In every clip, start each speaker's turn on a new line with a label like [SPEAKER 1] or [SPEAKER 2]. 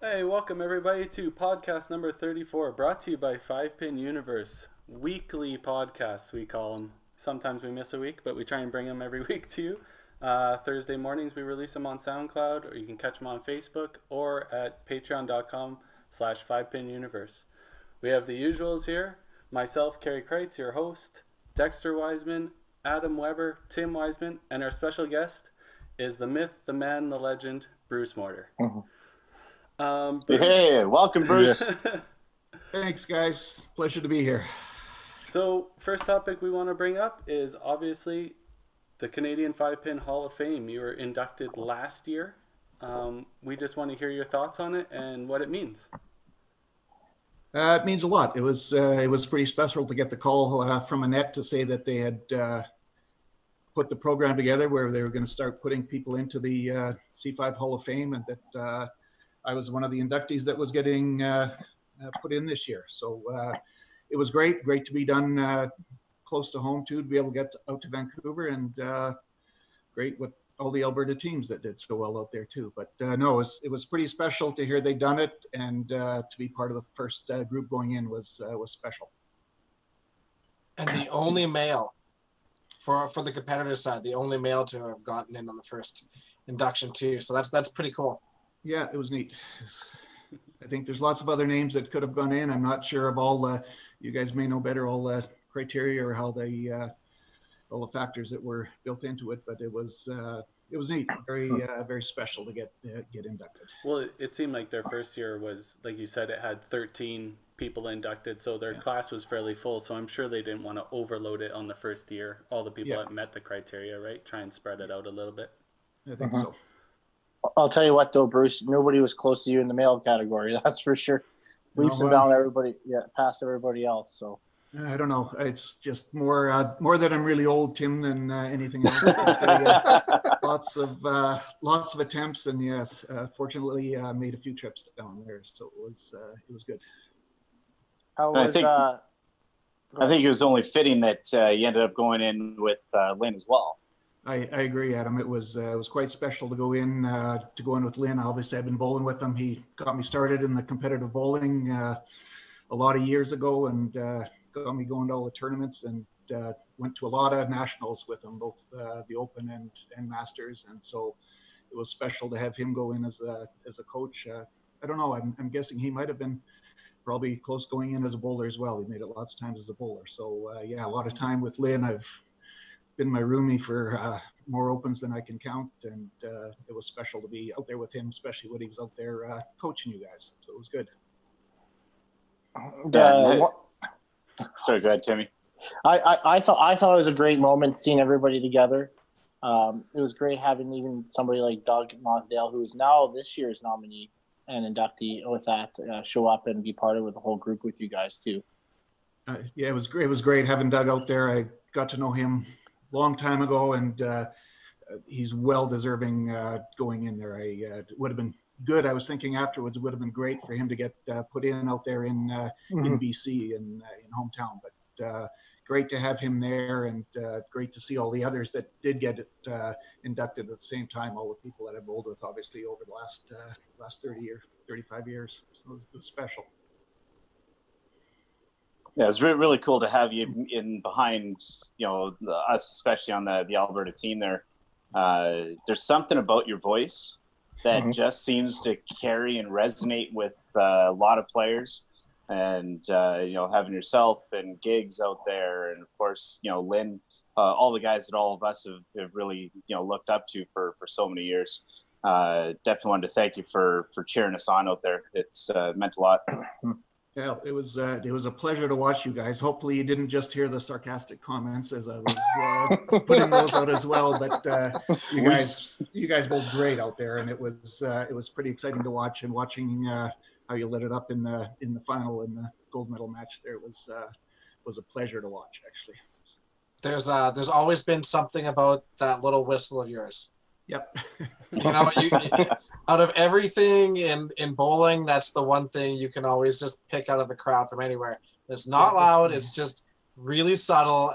[SPEAKER 1] Hey, welcome everybody to podcast number 34, brought to you by 5-Pin Universe. Weekly podcasts, we call them. Sometimes we miss a week, but we try and bring them every week to you. Thursday mornings, we release them on SoundCloud, or you can catch them on Facebook, or at patreon.com/5Pin Universe. We have the usuals here. Myself, Karie Kreutz, your host, Dexter Wiseman, Adam Weber, Tim Wiseman, and our special guest is the myth, the man, the legend, Bruce Morter.
[SPEAKER 2] Bruce. Hey, welcome, Bruce.
[SPEAKER 3] Thanks, guys. Pleasure to be here.
[SPEAKER 1] So, first topic we want to bring up is obviously the Canadian 5-Pin Hall of Fame. You were inducted last year. We just want to hear your thoughts on it and what it means.
[SPEAKER 3] It means a lot. It was pretty special to get the call from Annette to say that they had put the program together where they were going to start putting people into the C5 Hall of Fame, and that I was one of the inductees that was getting put in this year. So it was great to be done close to home too, to be able to get out to Vancouver, and great with all the Alberta teams that did so well out there too. But no, it was pretty special to hear they'd done it, and to be part of the first group going in was special.
[SPEAKER 4] And the only male for the competitor side, the only male to have gotten in on the first induction too. So that's pretty cool.
[SPEAKER 3] Yeah, it was neat. I think there's lots of other names that could have gone in. I'm not sure of all the, you guys may know better, all the criteria or how all the factors that were built into it, but it was neat, very special to get inducted.
[SPEAKER 1] Well, it seemed like their first year was, like you said, it had 13 people inducted, so their class was fairly full. So I'm sure they didn't want to overload it on the first year. All the people that met the criteria, right? Try and spread it out a little bit.
[SPEAKER 3] I think so.
[SPEAKER 2] I'll tell you what, though, Bruce, nobody was close to you in the male category. That's for sure. Leaps and down everybody, past everybody else. So
[SPEAKER 3] I don't know. It's just more that I'm really old, Tim, than anything else. lots of attempts, and yes, fortunately, made a few trips down there, so it was good.
[SPEAKER 2] I think it was only fitting that you ended up going in with Lynn as well.
[SPEAKER 3] I agree, Adam. It was quite special to go in with Lynn. Obviously, I've been bowling with him. He got me started in the competitive bowling a lot of years ago, and got me going to all the tournaments, and went to a lot of nationals with him, both the Open and Masters. And so it was special to have him go in as a coach. I don't know. I'm guessing he might have been probably close going in as a bowler as well. He made it lots of times as a bowler. So a lot of time with Lynn. I've been my roomie for more Opens than I can count, and it was special to be out there with him, especially when he was out there coaching you guys. So it was good.
[SPEAKER 2] Sorry, go ahead, Timmy. I thought it was a great moment seeing everybody together. It was great having even somebody like Doug Mosdale, who is now this year's nominee and inductee, with that show up and be part of the whole group with you guys too.
[SPEAKER 3] It was great. It was great having Doug out there. I got to know him long time ago, and he's well deserving going in there. It would have been good. I was thinking afterwards it would have been great for him to get put in out there in BC in hometown, but great to have him there, and great to see all the others that did get inducted at the same time, all the people that I've bowled with obviously over the last 35 years. So it was special.
[SPEAKER 2] Yeah, it's really cool to have you in behind, us, especially on the Alberta team there. There's something about your voice that just seems to carry and resonate with a lot of players. And, having yourself and Gigs out there, and of course, Lynn, all the guys that all of us have really, looked up to for so many years. Definitely wanted to thank you for cheering us on out there. It's meant a lot.
[SPEAKER 3] Yeah, it was a pleasure to watch you guys. Hopefully you didn't just hear the sarcastic comments as I was putting those out as well. But you guys both great out there, and it was pretty exciting to watch. And watching how you lit it up in the final, in the gold medal match there was a pleasure to watch, actually.
[SPEAKER 4] There's always been something about that little whistle of yours.
[SPEAKER 3] Yep.
[SPEAKER 4] Out of everything in bowling, that's the one thing you can always just pick out of the crowd from anywhere. It's not loud. It's just really subtle,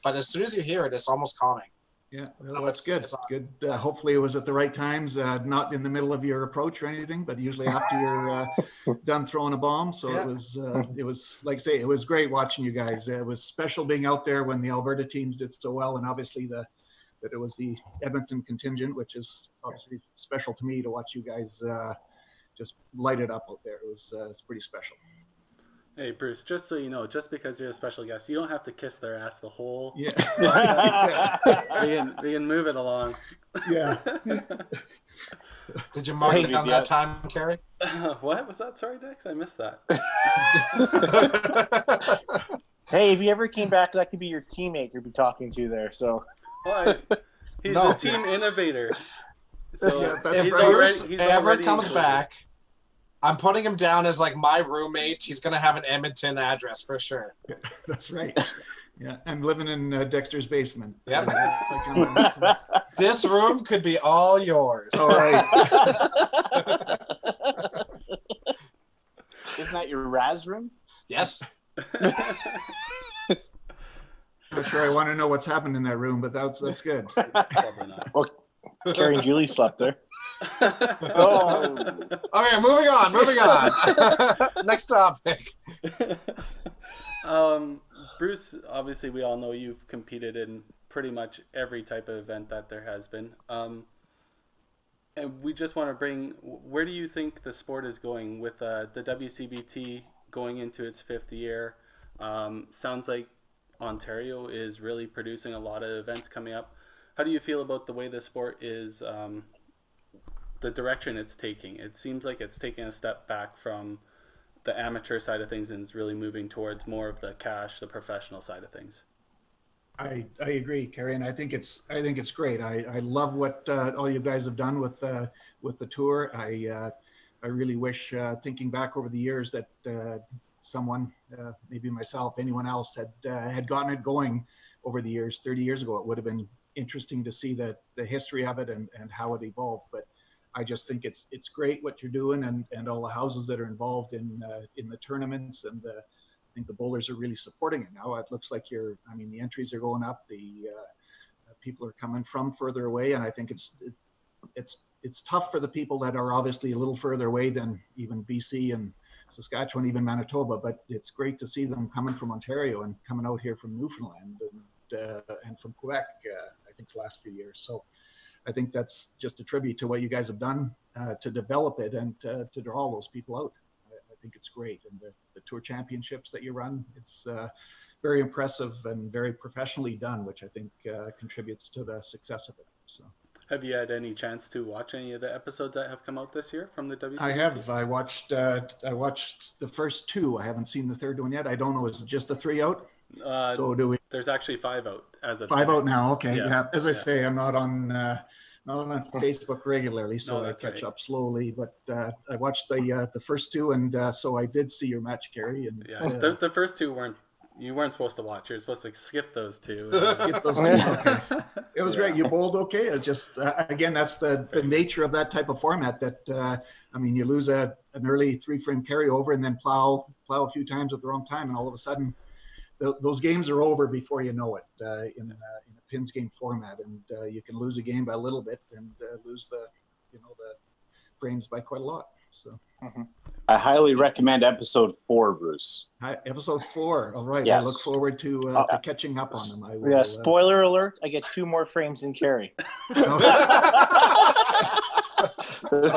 [SPEAKER 4] but as soon as you hear it, it's almost calming.
[SPEAKER 3] Yeah, well,
[SPEAKER 4] No,
[SPEAKER 3] that's good.
[SPEAKER 4] it's on.
[SPEAKER 3] Good. Hopefully it was at the right times, not in the middle of your approach or anything, but usually after you're done throwing a bomb. So
[SPEAKER 4] Yeah.
[SPEAKER 3] it was like I say, it was great watching you guys. It was special being out there when the Alberta teams did so well, and obviously that it was the Edmonton contingent, which is obviously special to me to watch you guys just light it up out there. It's pretty special.
[SPEAKER 1] Hey, Bruce, just so you know, just because you're a special guest, you don't have to kiss their ass the whole.
[SPEAKER 3] Yeah.
[SPEAKER 1] we can move it along.
[SPEAKER 3] Yeah.
[SPEAKER 4] Did you mark it down that time, Karie?
[SPEAKER 1] What was that? Sorry, Dex, I missed that.
[SPEAKER 5] Hey, if you ever came back, that could be your teammate you'd be talking to there. So.
[SPEAKER 1] He's a team innovator. So
[SPEAKER 3] Yeah,
[SPEAKER 4] If Bruce ever comes back, I'm putting him down as like my roommate. He's going to have an Edmonton address for sure.
[SPEAKER 3] That's right. Yeah, I'm living in Dexter's basement.
[SPEAKER 4] Yep. This room could be all yours.
[SPEAKER 3] All right.
[SPEAKER 2] Isn't that your Raz room?
[SPEAKER 4] Yes.
[SPEAKER 3] I'm sure I want to know what's happened in that room, but that's good.
[SPEAKER 1] Probably not.
[SPEAKER 5] Well, Karie and Julie slept there.
[SPEAKER 2] Oh,
[SPEAKER 4] Okay, moving on. Next topic.
[SPEAKER 1] Bruce, obviously we all know you've competed in pretty much every type of event that there has been. And we just want to bring, where do you think the sport is going with the WCBT going into its 5th year? Sounds like Ontario is really producing a lot of events coming up. How do you feel about the way the sport is, the direction it's taking? It seems like it's taking a step back from the amateur side of things and is really moving towards more of the cash, the professional side of things.
[SPEAKER 3] I agree, Karie, and I think it's great. I love what all you guys have done with the tour. I really wish, thinking back over the years, that someone, maybe myself, anyone else, had gotten it going over the years. 30 years ago, it would have been interesting to see the history of it and how it evolved. But I just think it's great what you're doing, and all the houses that are involved in the tournaments, and I think the bowlers are really supporting it now. It looks like the entries are going up. The people are coming from further away, and I think it's tough for the people that are obviously a little further away than even BC and Saskatchewan, even Manitoba. But it's great to see them coming from Ontario and coming out here from Newfoundland and from Quebec. I think the last few years. So I think that's just a tribute to what you guys have done to develop it and to draw those people out. I think it's great. And the tour championships that you run, it's very impressive and very professionally done, which I think contributes to the success of it. So.
[SPEAKER 1] Have you had any chance to watch any of the episodes that have come out this year from the WCBT?
[SPEAKER 3] I have. I watched the first 2. I haven't seen the third one yet. I don't know. Is it just the 3 out? So do we?
[SPEAKER 1] There's actually 5 out as of
[SPEAKER 3] 5
[SPEAKER 1] today.
[SPEAKER 3] out now. Okay. Yeah. As I
[SPEAKER 1] Yeah.
[SPEAKER 3] say, I'm not on Facebook regularly, so
[SPEAKER 1] No,
[SPEAKER 3] I
[SPEAKER 1] that's
[SPEAKER 3] catch
[SPEAKER 1] right.
[SPEAKER 3] up slowly. But I watched the first 2, and so I did see your match, Karie. And
[SPEAKER 1] Yeah, the first 2 you weren't supposed to watch. You're supposed to skip those 2.
[SPEAKER 3] skip those 2. Okay. It was great. You bowled okay. It's just again, that's the nature of that type of format. That you lose an early 3-frame carryover and then plow a few times at the wrong time, and all of a sudden those games are over before you know it in a pins game format, and you can lose a game by a little bit and lose the frames by quite a lot. So
[SPEAKER 2] I highly recommend episode 4, Bruce.
[SPEAKER 3] episode 4. All right.
[SPEAKER 2] Yes.
[SPEAKER 3] I look forward to catching up on them. I will,
[SPEAKER 5] Yeah, spoiler alert, I get 2 more frames than Karie.
[SPEAKER 3] All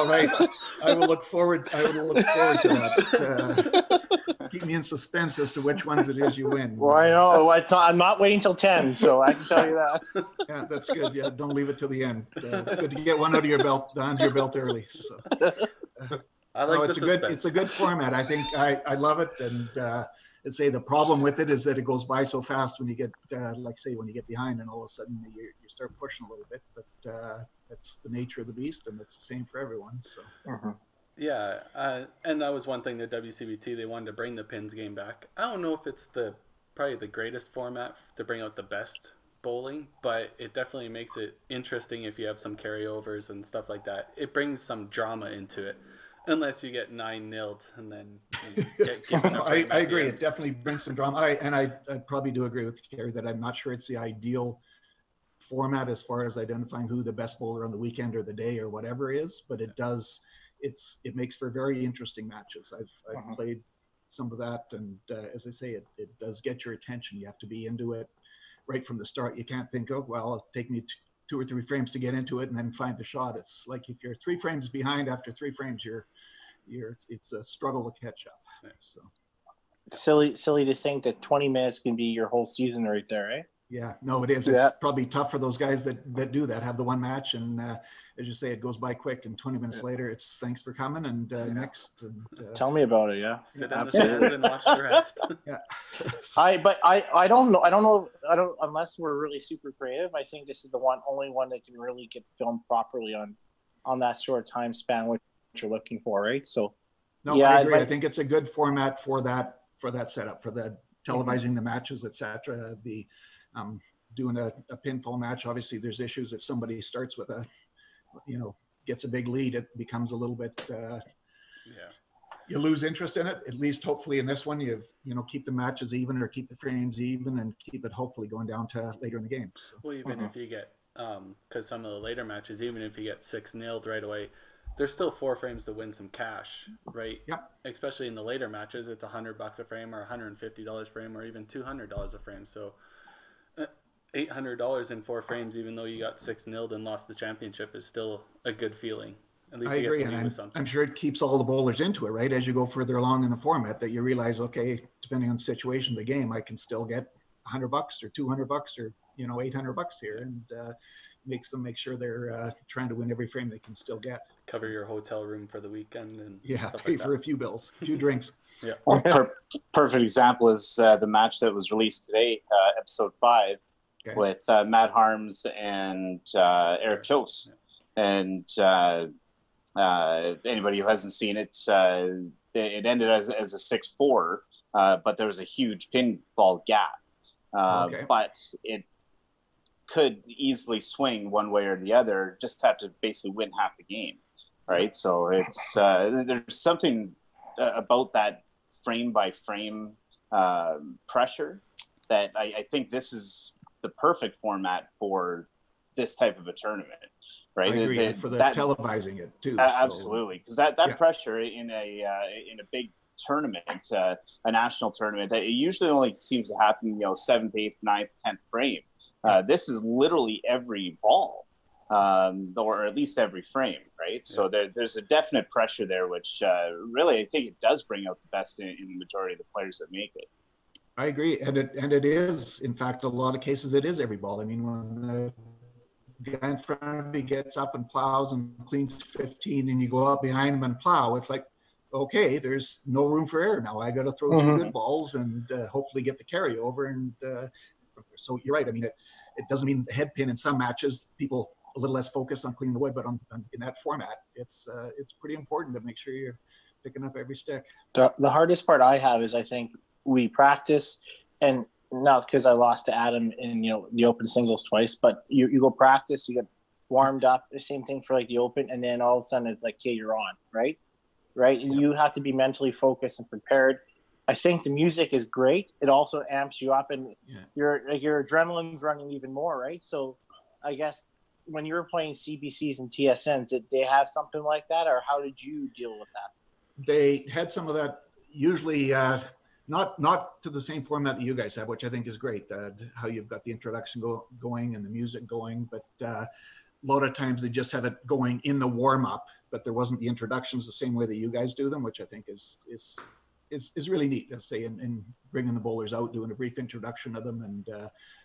[SPEAKER 3] right. I will look forward to that. Keep me in suspense as to which ones it is you win.
[SPEAKER 5] Well, I know. I'm not waiting till 10, so I can tell you that.
[SPEAKER 3] Yeah, that's good. Yeah, don't leave it till the end. It's good to get one under your belt early. So.
[SPEAKER 1] I like the suspense.
[SPEAKER 3] It's a good format. I think I love it, and I'd say the problem with it is that it goes by so fast when you get when you get behind, and all of a sudden you start pushing a little bit. But that's the nature of the beast, and it's the same for everyone. So.
[SPEAKER 1] Yeah, and that was one thing that WCBT, they wanted to bring the pins game back. I don't know if it's probably the greatest format to bring out the best bowling, but it definitely makes it interesting if you have some carryovers and stuff like that. It brings some drama into it, unless you get 9-0 and then get given a frame
[SPEAKER 3] I
[SPEAKER 1] at the
[SPEAKER 3] agree.
[SPEAKER 1] end.
[SPEAKER 3] It definitely brings some drama. I probably do agree with Karie that I'm not sure it's the ideal format as far as identifying who the best bowler on the weekend or the day or whatever is, but it makes for very interesting matches. I've played some of that, and as I say, it does get your attention. You have to be into it right from the start. You can't think, oh, well, it'll take me 2 or 3 frames to get into it and then find the shot. It's like if you're 3 frames behind after 3 frames, it's a struggle to catch up. So
[SPEAKER 5] silly to think that 20 minutes can be your whole season right there, eh?
[SPEAKER 3] Yeah, no, it is. It's probably tough for those guys that do that, have the one match, and as you say, it goes by quick, and 20 minutes later, it's thanks for coming, and next. And,
[SPEAKER 5] tell me about it. Yeah,
[SPEAKER 1] sit in the stands and watch the rest.
[SPEAKER 5] Yeah, I don't know unless we're really super creative. I think this is the only one that can really get filmed properly on that short time span, which you're looking for, right? So,
[SPEAKER 3] no, yeah, I agree. I think it's a good format for that setup, for the televising the matches, etc. Doing a pinfall match, obviously there's issues if somebody starts with gets a big lead, it becomes a little bit you lose interest in it. At least hopefully in this one keep the matches even, or keep the frames even, and keep it hopefully going down to later in the game. So.
[SPEAKER 1] Well, even if you get because some of the later matches, even if you get 6-0 right away, there's still 4 frames to win some cash, right?
[SPEAKER 3] Yeah.
[SPEAKER 1] Especially in the later matches, it's $100 a frame, or $150 a frame, or even $200 a frame. So $800 in 4 frames, even though you got 6-0 and lost the championship, is still a good feeling. At least
[SPEAKER 3] I
[SPEAKER 1] you
[SPEAKER 3] agree,
[SPEAKER 1] get to
[SPEAKER 3] and
[SPEAKER 1] with something.
[SPEAKER 3] I'm sure it keeps all the bowlers into it, right? As you go further along in the format, that you realize, okay, depending on the situation of the game, I can still get $100 or $200 or $800 here, and makes them make sure they're trying to win every frame they can still get.
[SPEAKER 1] Cover your hotel room for the weekend and stuff
[SPEAKER 3] pay
[SPEAKER 1] like
[SPEAKER 3] for
[SPEAKER 1] that.
[SPEAKER 3] a few bills, a few drinks.
[SPEAKER 1] Yeah.
[SPEAKER 2] Well, perfect example is the match that was released today, episode 5, with Matt Harms and Eric Chose. And anybody who hasn't seen it, it ended as a 6-4, but there was a huge pinfall gap. But it could easily swing one way or the other. Just have to basically win half the game, right? So it's there's something about that frame by frame pressure that I think this is the perfect format for this type of a tournament, right?
[SPEAKER 3] I agree. For the televising it too.
[SPEAKER 2] Absolutely, because that pressure in a big tournament, a national tournament, that it usually only seems to happen, 7th, 8th, 9th, 10th frame. This is literally every ball, or at least every frame, right? So there's a definite pressure there, which really I think it does bring out the best in the majority of the players that make it.
[SPEAKER 3] I agree, and it is, in fact, a lot of cases it is every ball. I mean, when the guy in front of you gets up and plows and cleans 15, and you go up behind him and plow, it's like, okay, there's no room for error now. I got to throw 2 good balls and hopefully get the carryover. And so you're right. I mean, it doesn't mean head pin in some matches, people a little less focused on cleaning the wood, but in that format, it's pretty important to make sure you're picking up every stick.
[SPEAKER 5] The hardest part I have is I think we practice, and not because I lost to Adam in the open singles twice, but you go practice, you get warmed up, the same thing for like the open, and then all of a sudden it's like, okay, you're on, right? And you have to be mentally focused and prepared. I think the music is great. It also amps you up, and your adrenaline's running even more, right? So I guess when you were playing CBCs and TSNs, did they have something like that, or how did you deal with that?
[SPEAKER 3] They had some of that, usually not to the same format that you guys have, which I think is great, how you've got the introduction going and the music going, but a lot of times they just have it going in the warm-up, but there wasn't the introductions the same way that you guys do them, which I think is really neat, let's say, in bringing the bowlers out, doing a brief introduction of them, and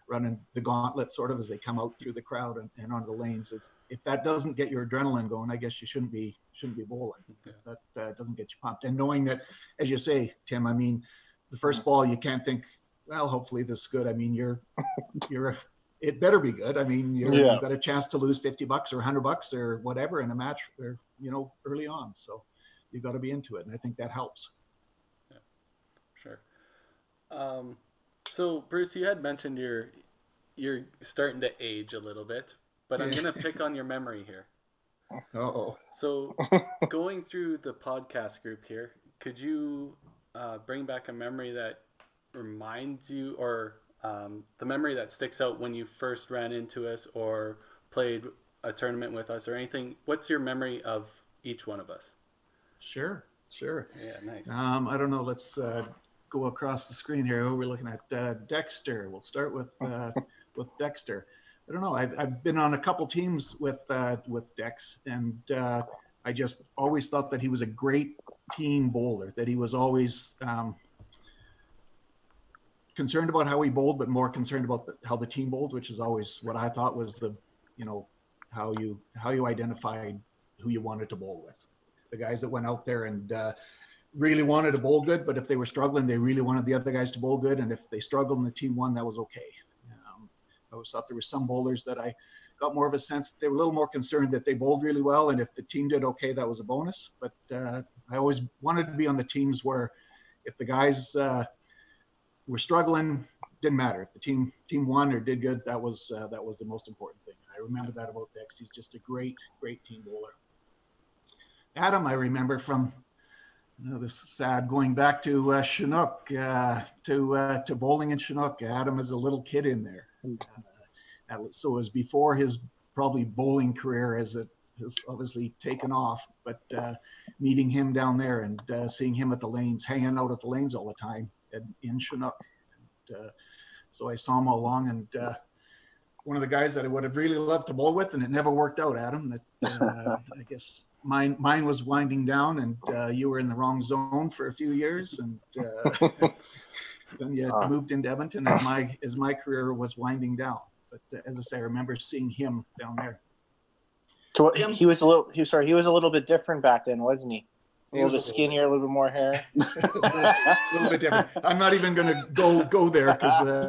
[SPEAKER 3] running the gauntlet sort of as they come out through the crowd and onto the lanes. If that doesn't get your adrenaline going, I guess you shouldn't be bowling. If that doesn't get you pumped. And knowing that, as you say, Tim, I mean, the first ball, you can't think, well, hopefully this is good. I mean, it better be good. I mean, you've got a chance to lose $50 or $100 or whatever in a match, or early on. So you've got to be into it, and I think that helps.
[SPEAKER 1] Yeah, sure. So Bruce, you had mentioned you're starting to age a little bit, but I'm gonna pick on your memory here.
[SPEAKER 3] Uh-oh.
[SPEAKER 1] So going through the podcast group here, could you bring back a memory that reminds you, or the memory that sticks out when you first ran into us or played a tournament with us or anything. What's your memory of each one of us?
[SPEAKER 3] Sure.
[SPEAKER 1] Yeah, nice.
[SPEAKER 3] I don't know. Let's go across the screen here. Who we're looking at? Dexter. We'll start with Dexter. I don't know. I've been on a couple teams with Dex, and I just always thought that he was a great team bowler. That he was always concerned about how he bowled, but more concerned about how the team bowled, which is always what I thought was how you identified who you wanted to bowl with. The guys that went out there and really wanted to bowl good, but if they were struggling, they really wanted the other guys to bowl good. And if they struggled and the team won, that was okay. I always thought there were some bowlers that I got more of a sense they were a little more concerned that they bowled really well. And if the team did okay, that was a bonus. But I always wanted to be on the teams where if the guys were struggling, didn't matter. If the team won or did good, that was the most important thing. I remember that about Dex. He's just a great team bowler. Adam, I remember from this is sad going back to Chinook to bowling in Chinook. Adam is a little kid in there, so it was before his probably bowling career as it has obviously taken off. But meeting him down there and seeing him at the lanes, hanging out at the lanes all the time in Chinook. And, so I saw him all along, and one of the guys that I would have really loved to bowl with, and it never worked out, Adam. That I guess mine was winding down, and you were in the wrong zone for a few years, and then you moved into Edmonton as my career was winding down. But as I say, I remember seeing him down there.
[SPEAKER 5] So he was a little bit different back then, wasn't he? A little bit skinnier, a little bit more hair.
[SPEAKER 3] a little bit different. I'm not even going to go there because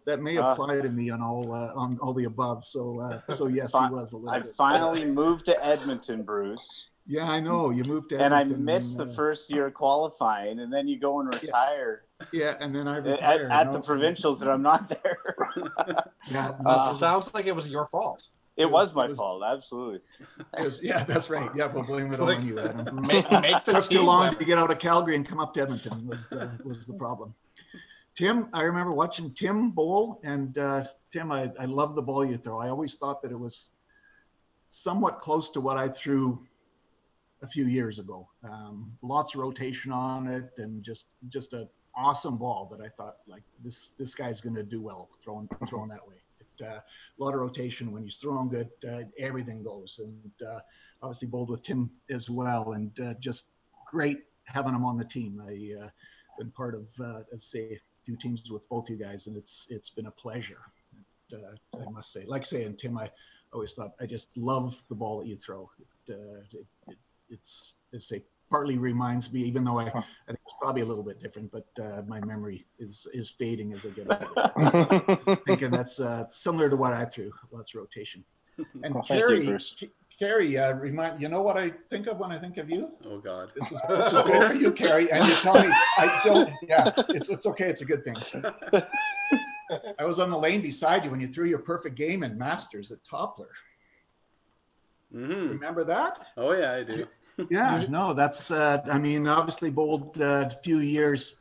[SPEAKER 3] that may apply to me on all the above. So yes, he was a little bit.
[SPEAKER 2] I finally moved to Edmonton, Bruce.
[SPEAKER 3] Yeah, I know. You moved to Edmonton.
[SPEAKER 2] And I missed the first year qualifying, and then you go and retire.
[SPEAKER 3] Yeah, and then I retired.
[SPEAKER 2] At the provincials, and I'm not there.
[SPEAKER 3] Yeah,
[SPEAKER 4] sounds like it was your fault.
[SPEAKER 2] It was my fault, absolutely.
[SPEAKER 3] Yeah, that's right. Yeah, we'll blame it all on you, Adam.
[SPEAKER 4] Make the
[SPEAKER 3] took
[SPEAKER 4] team
[SPEAKER 3] too long to get out of Calgary and come up to Edmonton was the problem. Tim, I remember watching Tim bowl, and Tim, I love the ball you throw. I always thought that it was somewhat close to what I threw a few years ago. Lots of rotation on it, and just an awesome ball that I thought, like, this guy's going to do well throwing that way. A lot of rotation. When he's throwing good, everything goes. And obviously bowled with Tim as well, and just great having him on the team. I've been part of, let's say, a few teams with both you guys, and it's been a pleasure. I must say, like saying Tim, I always thought I just love the ball that you throw. It's partly reminds me, even though I think it's probably a little bit different, but my memory is fading as I get older. Thinking that's similar to what I threw, lots of rotation. And Karie, you know what I think of when I think of you?
[SPEAKER 1] Oh God,
[SPEAKER 3] this is good for you, Karie. And you tell me I don't. Yeah, it's okay. It's a good thing. I was on the lane beside you when you threw your perfect game in Masters at Toppler.
[SPEAKER 1] Mm-hmm.
[SPEAKER 3] Remember that?
[SPEAKER 1] Oh yeah, I do.
[SPEAKER 3] Yeah, no, that's, I mean, obviously bowled a few years,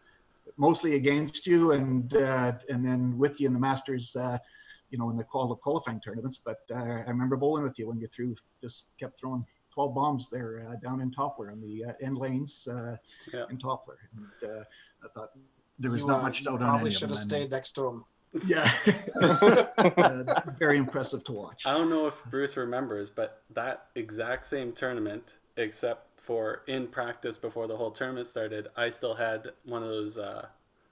[SPEAKER 3] mostly against you and then with you in the Masters, in the qualifying tournaments. But I remember bowling with you when you just kept throwing 12 bombs there down in Toppler on the end lanes in Toppler. And I thought there was not much doubt on any of them.
[SPEAKER 4] Probably should have stayed next to him.
[SPEAKER 3] Yeah. Very impressive to watch.
[SPEAKER 1] I don't know if Bruce remembers, but that exact same tournament, except for in practice before the whole tournament started, I still had one of those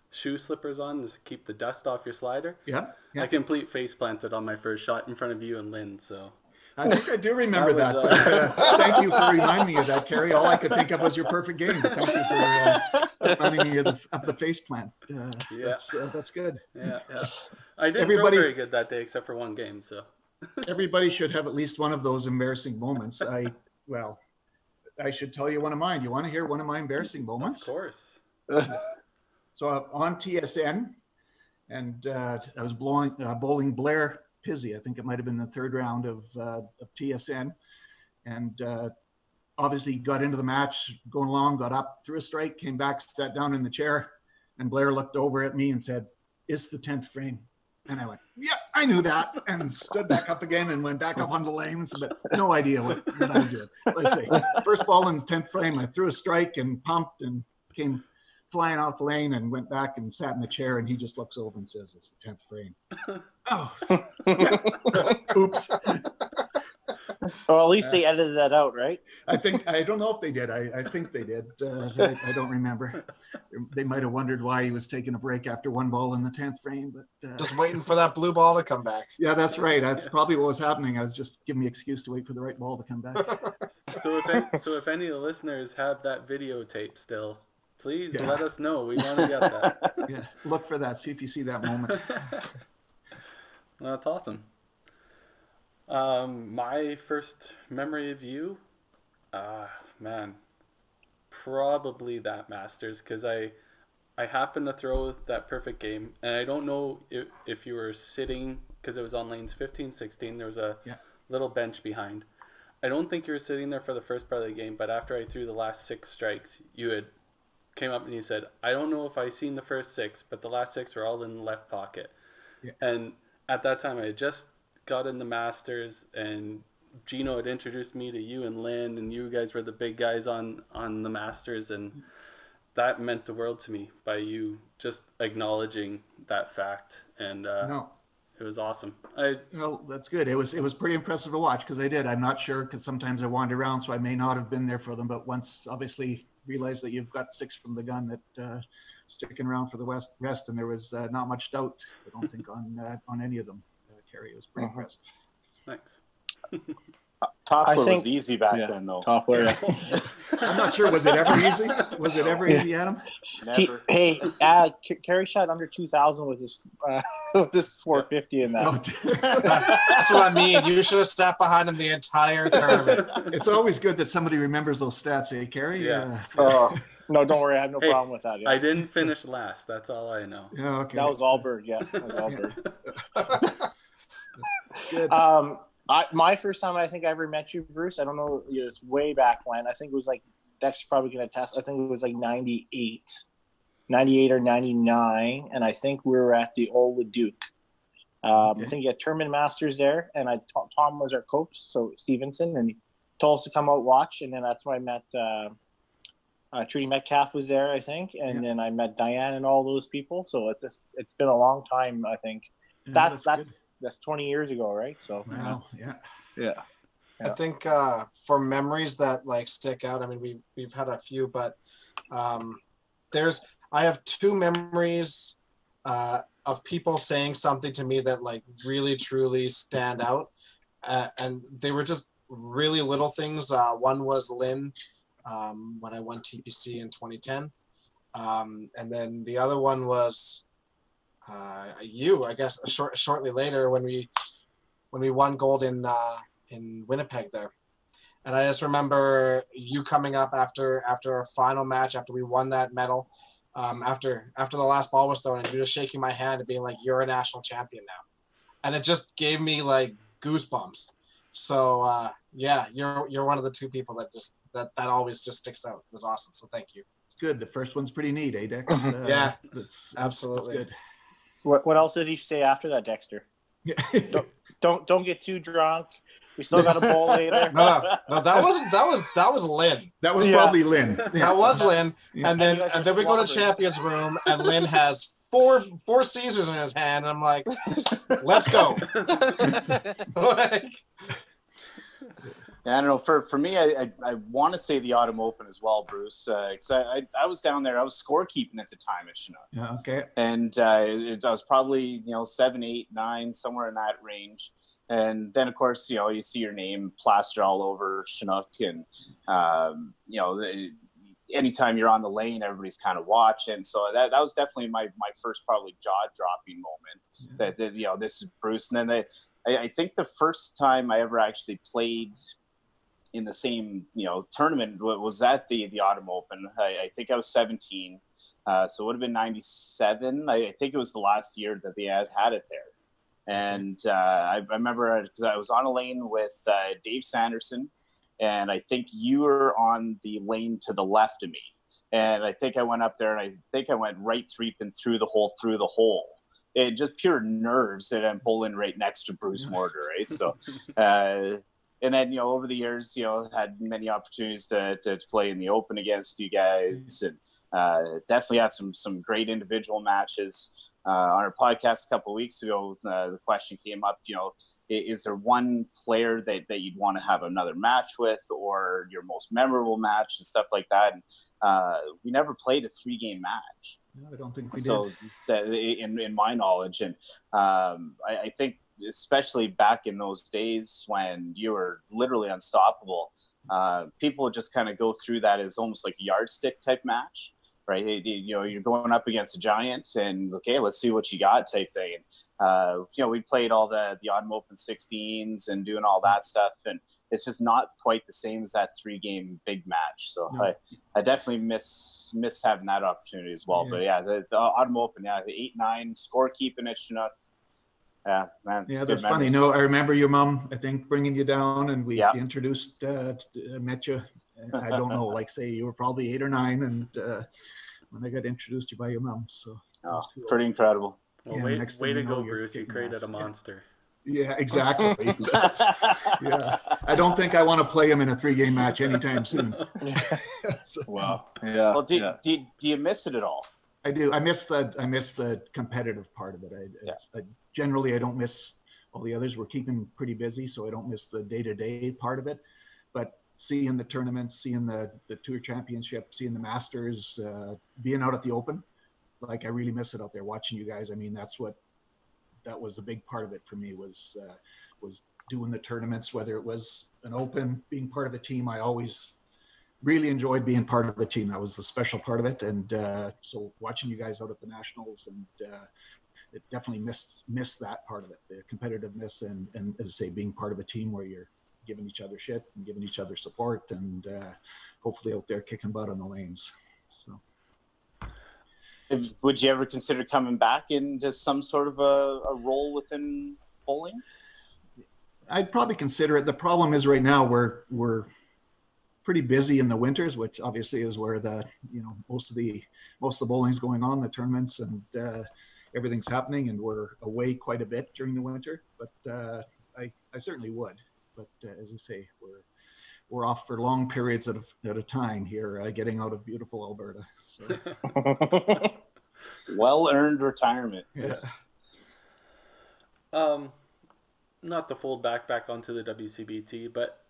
[SPEAKER 1] shoe slippers on to keep the dust off your slider.
[SPEAKER 3] Yeah.
[SPEAKER 1] I complete face planted on my first shot in front of you and Lynn, so
[SPEAKER 3] I think I do remember that. Thank you for reminding me of that, Karie. All I could think of was your perfect game. Thank you for reminding me of the face plant. That's good.
[SPEAKER 1] Yeah. I didn't throw very good that day except for one game, so
[SPEAKER 3] everybody should have at least one of those embarrassing moments. I should tell you one of mine. You want to hear one of my embarrassing moments?
[SPEAKER 1] Of course.
[SPEAKER 3] So on TSN, and I was bowling Blair Pizzi. I think it might have been the third round of TSN, and obviously got into the match, going along, got up, threw a strike, came back, sat down in the chair, And Blair looked over at me and said, "It's the 10th frame." And I went, "Yeah, I knew that," and stood back up again and went back up on the lane. But no idea what I did. Like I say, first ball in the 10th frame, I threw a strike and pumped and came flying off the lane and went back and sat in the chair, and he just looks over and says, "It's the 10th frame." Oh, yeah. Oops.
[SPEAKER 5] Well, at least they edited that out, right?
[SPEAKER 3] I don't know if they did. I think they did. I don't remember. They might have wondered why he was taking a break after one ball in the 10th frame, but
[SPEAKER 4] Just waiting for that blue ball to come back.
[SPEAKER 3] yeah, that's right. That's probably what was happening. I was just giving me an excuse to wait for the right ball to come back.
[SPEAKER 1] So if any of the listeners have that videotape still, please let us know. We want to get that.
[SPEAKER 3] Yeah, look for that. See if you see that moment.
[SPEAKER 1] Well, that's awesome. My first memory of you, man, probably that Masters, because I happened to throw that perfect game, and I don't know if you were sitting, because it was on lanes 15, 16, there was a little bench behind. I don't think you were sitting there for the first part of the game, but after I threw the last 6 strikes, you had came up and you said, "I don't know if I seen the first 6, but the last 6 were all in the left pocket." Yeah. And at that time, I had just got in the Masters, and Gino had introduced me to you and Lynn, and you guys were the big guys on the Masters, and that meant the world to me by you just acknowledging that fact, and it was awesome.
[SPEAKER 3] Well, that's good. It was pretty impressive to watch, because I'm not sure, because sometimes I wander around, so I may not have been there for them, but once obviously realized that you've got 6 from the gun, that sticking around for the rest, and there was not much doubt, I don't think, on any of them. Karie, was pretty impressive.
[SPEAKER 1] Thanks.
[SPEAKER 2] Top was easy back then, though.
[SPEAKER 5] Top player.
[SPEAKER 3] I'm not sure. Was it ever easy? Was it ever easy, Adam?
[SPEAKER 2] Never.
[SPEAKER 5] Karie shot under 2,000 with this 450 in that.
[SPEAKER 4] That's what I mean. You should have sat behind him the entire tournament.
[SPEAKER 3] It's always good that somebody remembers those stats, eh, Karie?
[SPEAKER 1] Yeah.
[SPEAKER 5] No, don't worry. I have no problem with that. Yeah.
[SPEAKER 1] I didn't finish last. That's all I know.
[SPEAKER 3] Yeah, okay.
[SPEAKER 5] That was Allbird. Yeah, that was Allbird.
[SPEAKER 3] Good.
[SPEAKER 5] My first time I think I ever met you, Bruce, I don't know, it's way back when. I think it was like, Dex probably going to test. I think it was like 98 or 99. And I think we were at the old Leduc. I think you had Tournament Masters there, and Tom was our coach, so Stevenson, and he told us to come out watch. And then that's when I met Trudy Metcalf was there, I think. And then I met Diane and all those people. So it's been a long time, I think.
[SPEAKER 3] Yeah,
[SPEAKER 5] That's 20 years ago, right? So
[SPEAKER 3] wow,
[SPEAKER 5] yeah.
[SPEAKER 4] I think for memories that like stick out, I mean, we've had a few, but I have 2 memories of people saying something to me that like really truly stand out, and they were just really little things. One was Lynn when I won TPC in 2010, and then the other one was you, I guess, shortly later when we won gold in Winnipeg there. And I just remember you coming up after our final match, after we won that medal, after the last ball was thrown, and you just shaking my hand and being like, "You're a national champion now," and it just gave me like goosebumps. So you're one of the 2 people that always just sticks out. It was awesome. So thank you.
[SPEAKER 3] Good. The first one's pretty neat, eh, Dex?
[SPEAKER 4] That's absolutely
[SPEAKER 3] good.
[SPEAKER 5] What else did he say after that, Dexter? Don't get too drunk. We still got a bowl later.
[SPEAKER 4] No, that was Lynn.
[SPEAKER 3] That was probably Lynn.
[SPEAKER 4] Yeah. That was Lynn. Yeah. And then we go to Champions Room, and Lynn has four Caesars in his hand, and I'm like, let's go.
[SPEAKER 2] I don't know. For me, I want to say the Autumn Open as well, Bruce, because I was down there. I was scorekeeping at the time at Chinook.
[SPEAKER 3] Yeah, okay.
[SPEAKER 2] And I was probably 7, 8, 9, somewhere in that range. And then of course you see your name plastered all over Chinook, and anytime you're on the lane, everybody's kind of watching. So that was definitely my first probably jaw dropping moment. Yeah. That this is Bruce. And then I think the first time I ever actually played in the same tournament was at the Autumn Open. I think I was 17, so it would have been 97. I think it was the last year that they had it there. And I remember because I was on a lane with Dave Sanderson, and I think you were on the lane to the left of me. And I think I went up there, and I think I went right threeping through the hole. It just pure nerves that I'm bowling right next to Bruce Morter, right? So, and then, over the years, had many opportunities to play in the Open against you guys, and definitely had some great individual matches. On our podcast a couple of weeks ago, the question came up, is there one player that you'd want to have another match with, or your most memorable match and stuff like that? And we never played a 3-game match.
[SPEAKER 3] No, I don't think we did.
[SPEAKER 2] So in my knowledge, and I think especially back in those days when you were literally unstoppable, people would just kind of go through that as almost like a yardstick type match. Right, you're going up against a giant, and okay, let's see what you got, type thing. We played all the Autumn Open 16s and doing all that stuff, and it's just not quite the same as that 3-game big match. So no. I definitely miss having that opportunity as well. Yeah. But the Autumn Open, the 8-9 scorekeeping at Chinook. Yeah, man.
[SPEAKER 3] Yeah, that's funny. No, I remember your mom, I think, bringing you down, and we introduced, met you. I don't know, like say you were probably 8 or 9, and when I got introduced to you by your mom, so
[SPEAKER 2] cool. Pretty incredible.
[SPEAKER 1] Well, way to go, Bruce! You created a monster.
[SPEAKER 3] Yeah, exactly. I don't think I want to play him in a 3-game match anytime soon.
[SPEAKER 2] Wow. Yeah. Well, do you miss it at all?
[SPEAKER 3] I do. I miss the competitive part of it. Generally, I don't miss all the others. We're keeping pretty busy, so I don't miss the day-to-day part of it. But seeing the tournaments, seeing the Tour Championship, seeing the Masters, being out at the Open, like I really miss it out there watching you guys. I mean, that was the big part of it for me was doing the tournaments, whether it was an Open, being part of a team. I always really enjoyed being part of a team. That was the special part of it. And so watching you guys out at the Nationals, and it definitely missed that part of it, the competitiveness, and as I say, being part of a team where you're giving each other shit and giving each other support, and hopefully out there kicking butt on the lanes. So,
[SPEAKER 2] would you ever consider coming back into some sort of a role within bowling?
[SPEAKER 3] I'd probably consider it. The problem is right now we're pretty busy in the winters, which obviously is where the most of the bowling's going on, the tournaments and everything's happening, and we're away quite a bit during the winter. But I certainly would. But as I say, we're off for long periods at a time here, getting out of beautiful Alberta. So.
[SPEAKER 2] Well-earned retirement.
[SPEAKER 3] Yeah.
[SPEAKER 1] Not to fold back onto the WCBT, but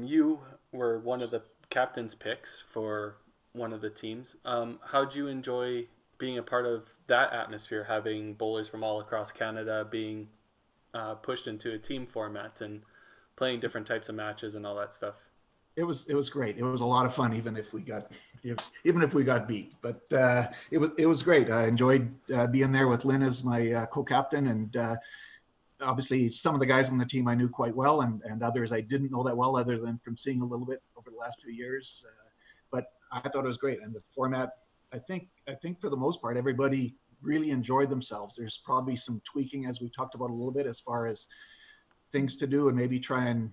[SPEAKER 1] you were one of the captain's picks for one of the teams. How'd you enjoy being a part of that atmosphere, having bowlers from all across Canada being pushed into a team format and playing different types of matches and all that stuff?
[SPEAKER 3] It was great. It was a lot of fun, even if we got beat. But it was great. I enjoyed being there with Lynn as my co-captain, and obviously some of the guys on the team I knew quite well, and others I didn't know that well, other than from seeing a little bit over the last few years. But I thought it was great, and the format. I think for the most part, everybody really enjoyed themselves. There's probably some tweaking, as we talked about a little bit, as far as things to do, and maybe try and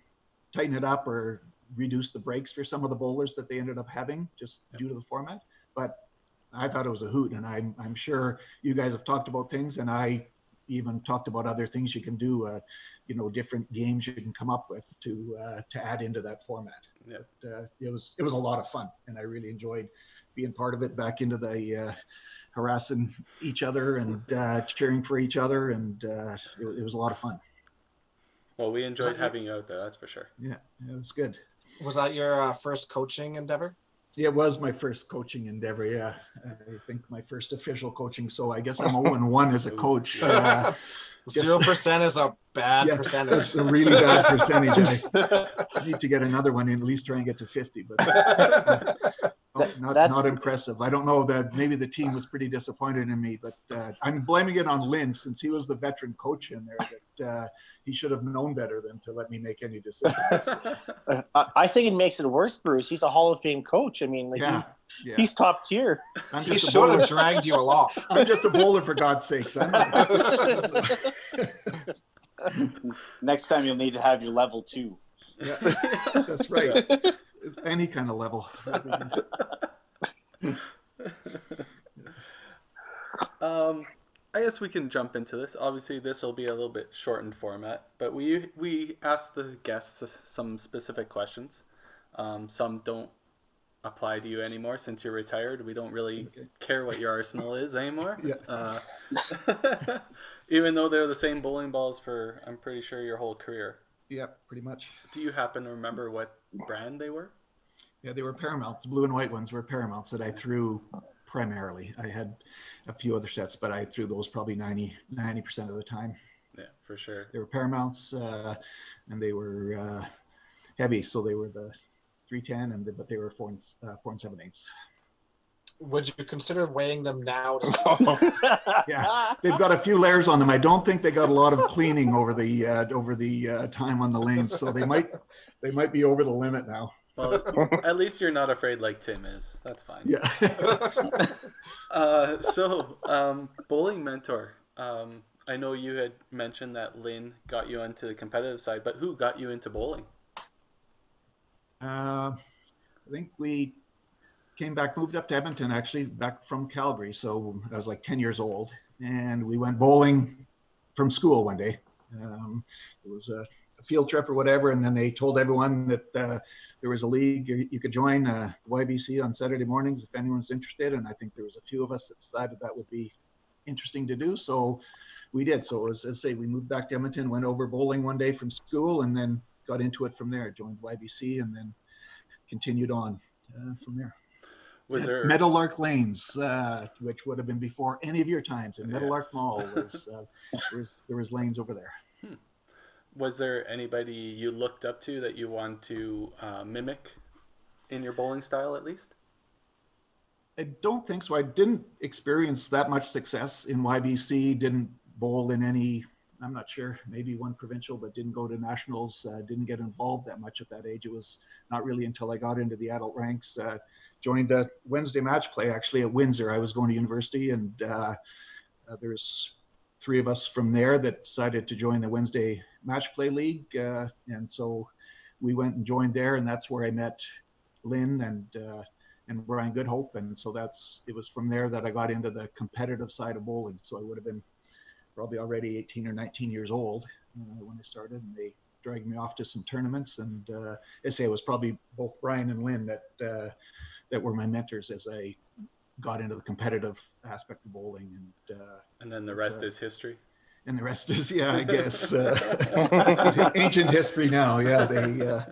[SPEAKER 3] tighten it up or reduce the breaks for some of the bowlers that they ended up having just due to the format. But I thought it was a hoot, and I'm sure you guys have talked about things, and I even talked about other things you can do, different games you can come up with to add into that format.
[SPEAKER 1] Yeah.
[SPEAKER 3] But, it was a lot of fun, and I really enjoyed being part of it, back into the harassing each other and cheering for each other, and it was a lot of fun.
[SPEAKER 1] Well, we enjoyed having you out there, that's for sure.
[SPEAKER 3] Yeah, it was good.
[SPEAKER 4] Was that your first coaching endeavor?
[SPEAKER 3] Yeah, it was my first coaching endeavor, yeah. I think my first official coaching, so I guess I'm 0-1 as a coach.
[SPEAKER 4] 0% is a bad percentage.
[SPEAKER 3] It's a really bad percentage. I need to get another one in, at least try and get to 50. But not impressive. I don't know, that maybe the team was pretty disappointed in me, but I'm blaming it on Lynn, since he was the veteran coach in there, that he should have known better than to let me make any decisions.
[SPEAKER 5] I think it makes it worse, Bruce. He's a Hall of Fame coach. I mean, he's top tier.
[SPEAKER 4] He should have dragged you along.
[SPEAKER 3] I'm just a bowler, for God's sakes.
[SPEAKER 2] Next time you'll need to have your level 2.
[SPEAKER 3] Yeah, that's right. Any kind of level.
[SPEAKER 1] guess we can jump into this. Obviously, this will be a little bit shortened format, but we asked the guests some specific questions. Some don't apply to you anymore since you're retired. We don't really care what your arsenal is anymore.
[SPEAKER 3] Yeah.
[SPEAKER 1] Even though they're the same bowling balls for, I'm pretty sure, your whole career.
[SPEAKER 3] Yeah, pretty much.
[SPEAKER 1] Do you happen to remember what brand they were?
[SPEAKER 3] Yeah, they were Paramounts. Blue and white ones were Paramounts that I threw primarily. I had a few other sets, but I threw those probably 90% of the time.
[SPEAKER 1] Yeah, for sure.
[SPEAKER 3] They were Paramounts, and they were heavy, so they were the 310, but they were 4 and 7/8.
[SPEAKER 4] Would you consider weighing them now?
[SPEAKER 3] Yeah, they've got a few layers on them. I don't think they got a lot of cleaning over the time on the lanes, so they might be over the limit now.
[SPEAKER 1] Well, at least you're not afraid like Tim is. That's fine.
[SPEAKER 3] Yeah.
[SPEAKER 1] Bowling mentor. I know you had mentioned that Lynn got you into the competitive side, but who got you into bowling?
[SPEAKER 3] I think we moved up to Edmonton, actually, back from Calgary. So I was like 10 years old, and we went bowling from school one day. It was a field trip or whatever, and then they told everyone that there was a league you could join, YBC, on Saturday mornings if anyone's interested. And I think there was a few of us that decided that would be interesting to do, so we did. So as I say, we moved back to Edmonton, went over bowling one day from school, and then got into it from there. Joined YBC and then continued on from there.
[SPEAKER 1] Was there
[SPEAKER 3] Meadowlark Lanes, which would have been before any of your times, and Meadowlark Mall was there was lanes over there.
[SPEAKER 1] Was there anybody you looked up to that you want to mimic in your bowling style, at least?
[SPEAKER 3] I don't think so. I didn't experience that much success in YBC. Didn't bowl in any, I'm not sure, maybe one provincial, but didn't go to nationals. Didn't get involved that much at that age. It was not really until I got into the adult ranks. Joined a Wednesday match play actually at Windsor. I was going to university, and there's 3 of us from there that decided to join the Wednesday match play league. And so we went and joined there, and that's where I met Lynn and Brian Goodhope. And so it was from there that I got into the competitive side of bowling. So I would have been probably already 18 or 19 years old when I started, and they dragged me off to some tournaments. And I say it was probably both Brian and Lynn that were my mentors as I got into the competitive aspect of bowling.
[SPEAKER 1] And then the rest is history.
[SPEAKER 3] And the rest is, yeah, I guess, ancient history now. Yeah,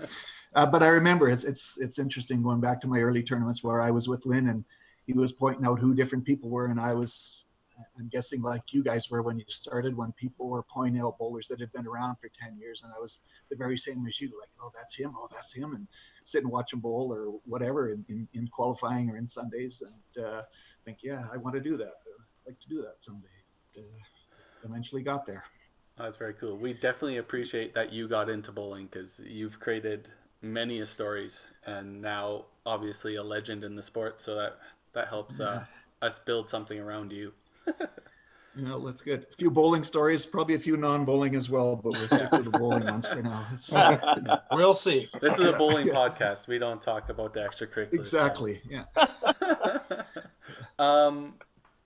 [SPEAKER 3] but I remember it's interesting going back to my early tournaments where I was with Lynn, and he was pointing out who different people were, and I'm guessing like you guys were when you started, when people were pointing out bowlers that had been around for 10 years, and I was the very same as you, like, oh, that's him, and sit and watch him bowl or whatever in qualifying or in Sundays, and think, yeah, I want to do that. I'd like to do that someday. Eventually got there.
[SPEAKER 1] Oh, that's very cool. We definitely appreciate that you got into bowling, because you've created many stories, and now obviously a legend in the sport, so that helps us build something around you.
[SPEAKER 3] That's good. A few bowling stories, probably a few non-bowling as well, but we'll stick to the bowling ones for now.
[SPEAKER 4] We'll see.
[SPEAKER 1] This is a bowling podcast. We don't talk about the extracurriculars.
[SPEAKER 3] Exactly.
[SPEAKER 1] Stuff. Yeah.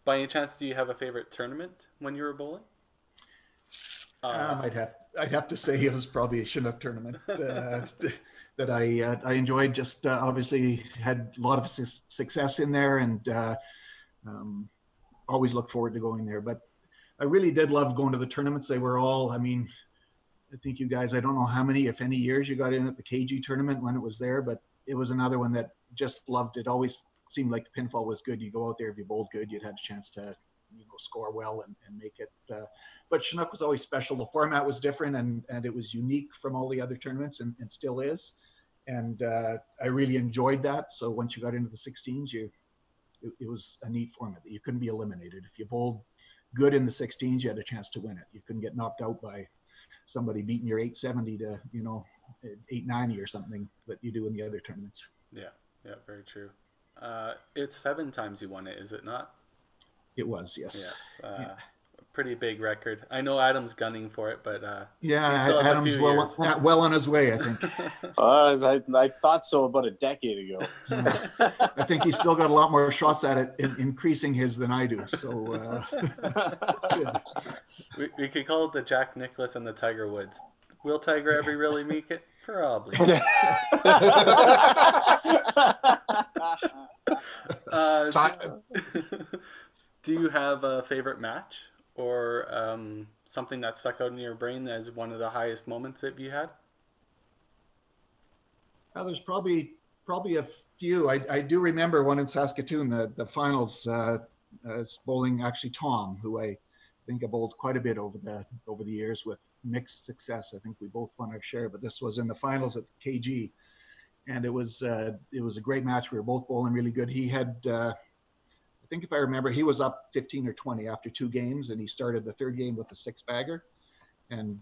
[SPEAKER 1] By any chance, do you have a favorite tournament when you were bowling?
[SPEAKER 3] I'd have to say it was probably a Chinook tournament that I enjoyed. Just obviously had a lot of success in there, and always look forward to going there. But I really did love going to the tournaments. They were all, I think you guys, I don't know how many, if any, years you got in at the KG tournament when it was there, but it was another one that just loved it. Always seemed like the pinfall was good. You go out there, if you bowled good, you'd had a chance to score well and make it. But Chinook was always special. The format was different, and it was unique from all the other tournaments, and still is. And I really enjoyed that. So once you got into the 16s, it was a neat format that you couldn't be eliminated. If you bowled good in the 16s, you had a chance to win it. You couldn't get knocked out by somebody beating your 870 to 890 or something that you do in the other tournaments.
[SPEAKER 1] Yeah, very true. It's 7 times you won it, is it not?
[SPEAKER 3] It was, yes.
[SPEAKER 1] Yes. pretty big record. I know Adam's gunning for it, but
[SPEAKER 3] yeah,
[SPEAKER 1] he still has
[SPEAKER 3] Adam's
[SPEAKER 1] a few years.
[SPEAKER 3] well on his way, I think.
[SPEAKER 2] I thought so about a decade ago.
[SPEAKER 3] I think he's still got a lot more shots at it, increasing his than I do. So that's good.
[SPEAKER 1] We could call it the Jack Nicklaus and the Tiger Woods. Will Tiger ever really make it? Probably. Do you have a favorite match or something that stuck out in your brain as one of the highest moments that you had?
[SPEAKER 3] There's probably a few. I do remember one in Saskatoon, the finals. Bowling actually Tom, who I think I bowled quite a bit over the years with mixed success. I think we both won our share, but this was in the finals at KG, and it was a great match. We were both bowling really good. He had, I think if I remember, he was up 15 or 20 after 2 games, and he started the 3rd game with a 6-bagger, and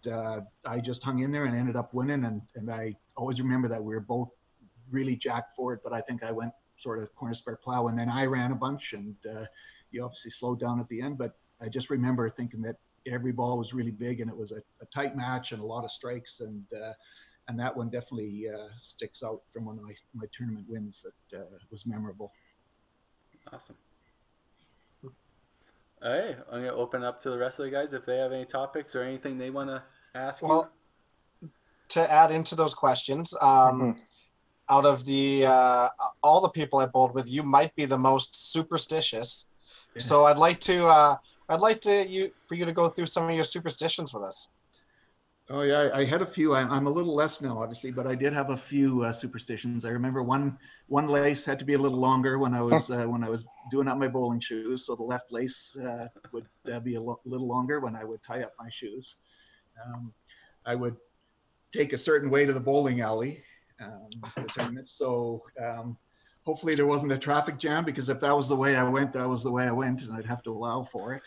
[SPEAKER 3] I just hung in there and ended up winning. And I always remember that we were both really jacked for it, but I think I went sort of corner square plow, and then I ran a bunch, and you obviously slowed down at the end, but I just remember thinking that every ball was really big, and it was a tight match and a lot of strikes, and that one definitely sticks out from one of my tournament wins that was memorable.
[SPEAKER 1] Awesome. All right, I'm going to open up to the rest of the guys if they have any topics or anything they want to ask you.
[SPEAKER 4] To add into those questions, out of the all the people I bowled with, you might be the most superstitious. Yeah. So I'd like for you to go through some of your superstitions with us.
[SPEAKER 3] Oh yeah, I had a few. I'm a little less now, obviously, but I did have a few superstitions. I remember one lace had to be a little longer when I was doing up my bowling shoes, so the left lace would be a little longer when I would tie up my shoes. I would take a certain way to the bowling alley for the tournament, so hopefully there wasn't a traffic jam, because if that was the way I went, that was the way I went, and I'd have to allow for it.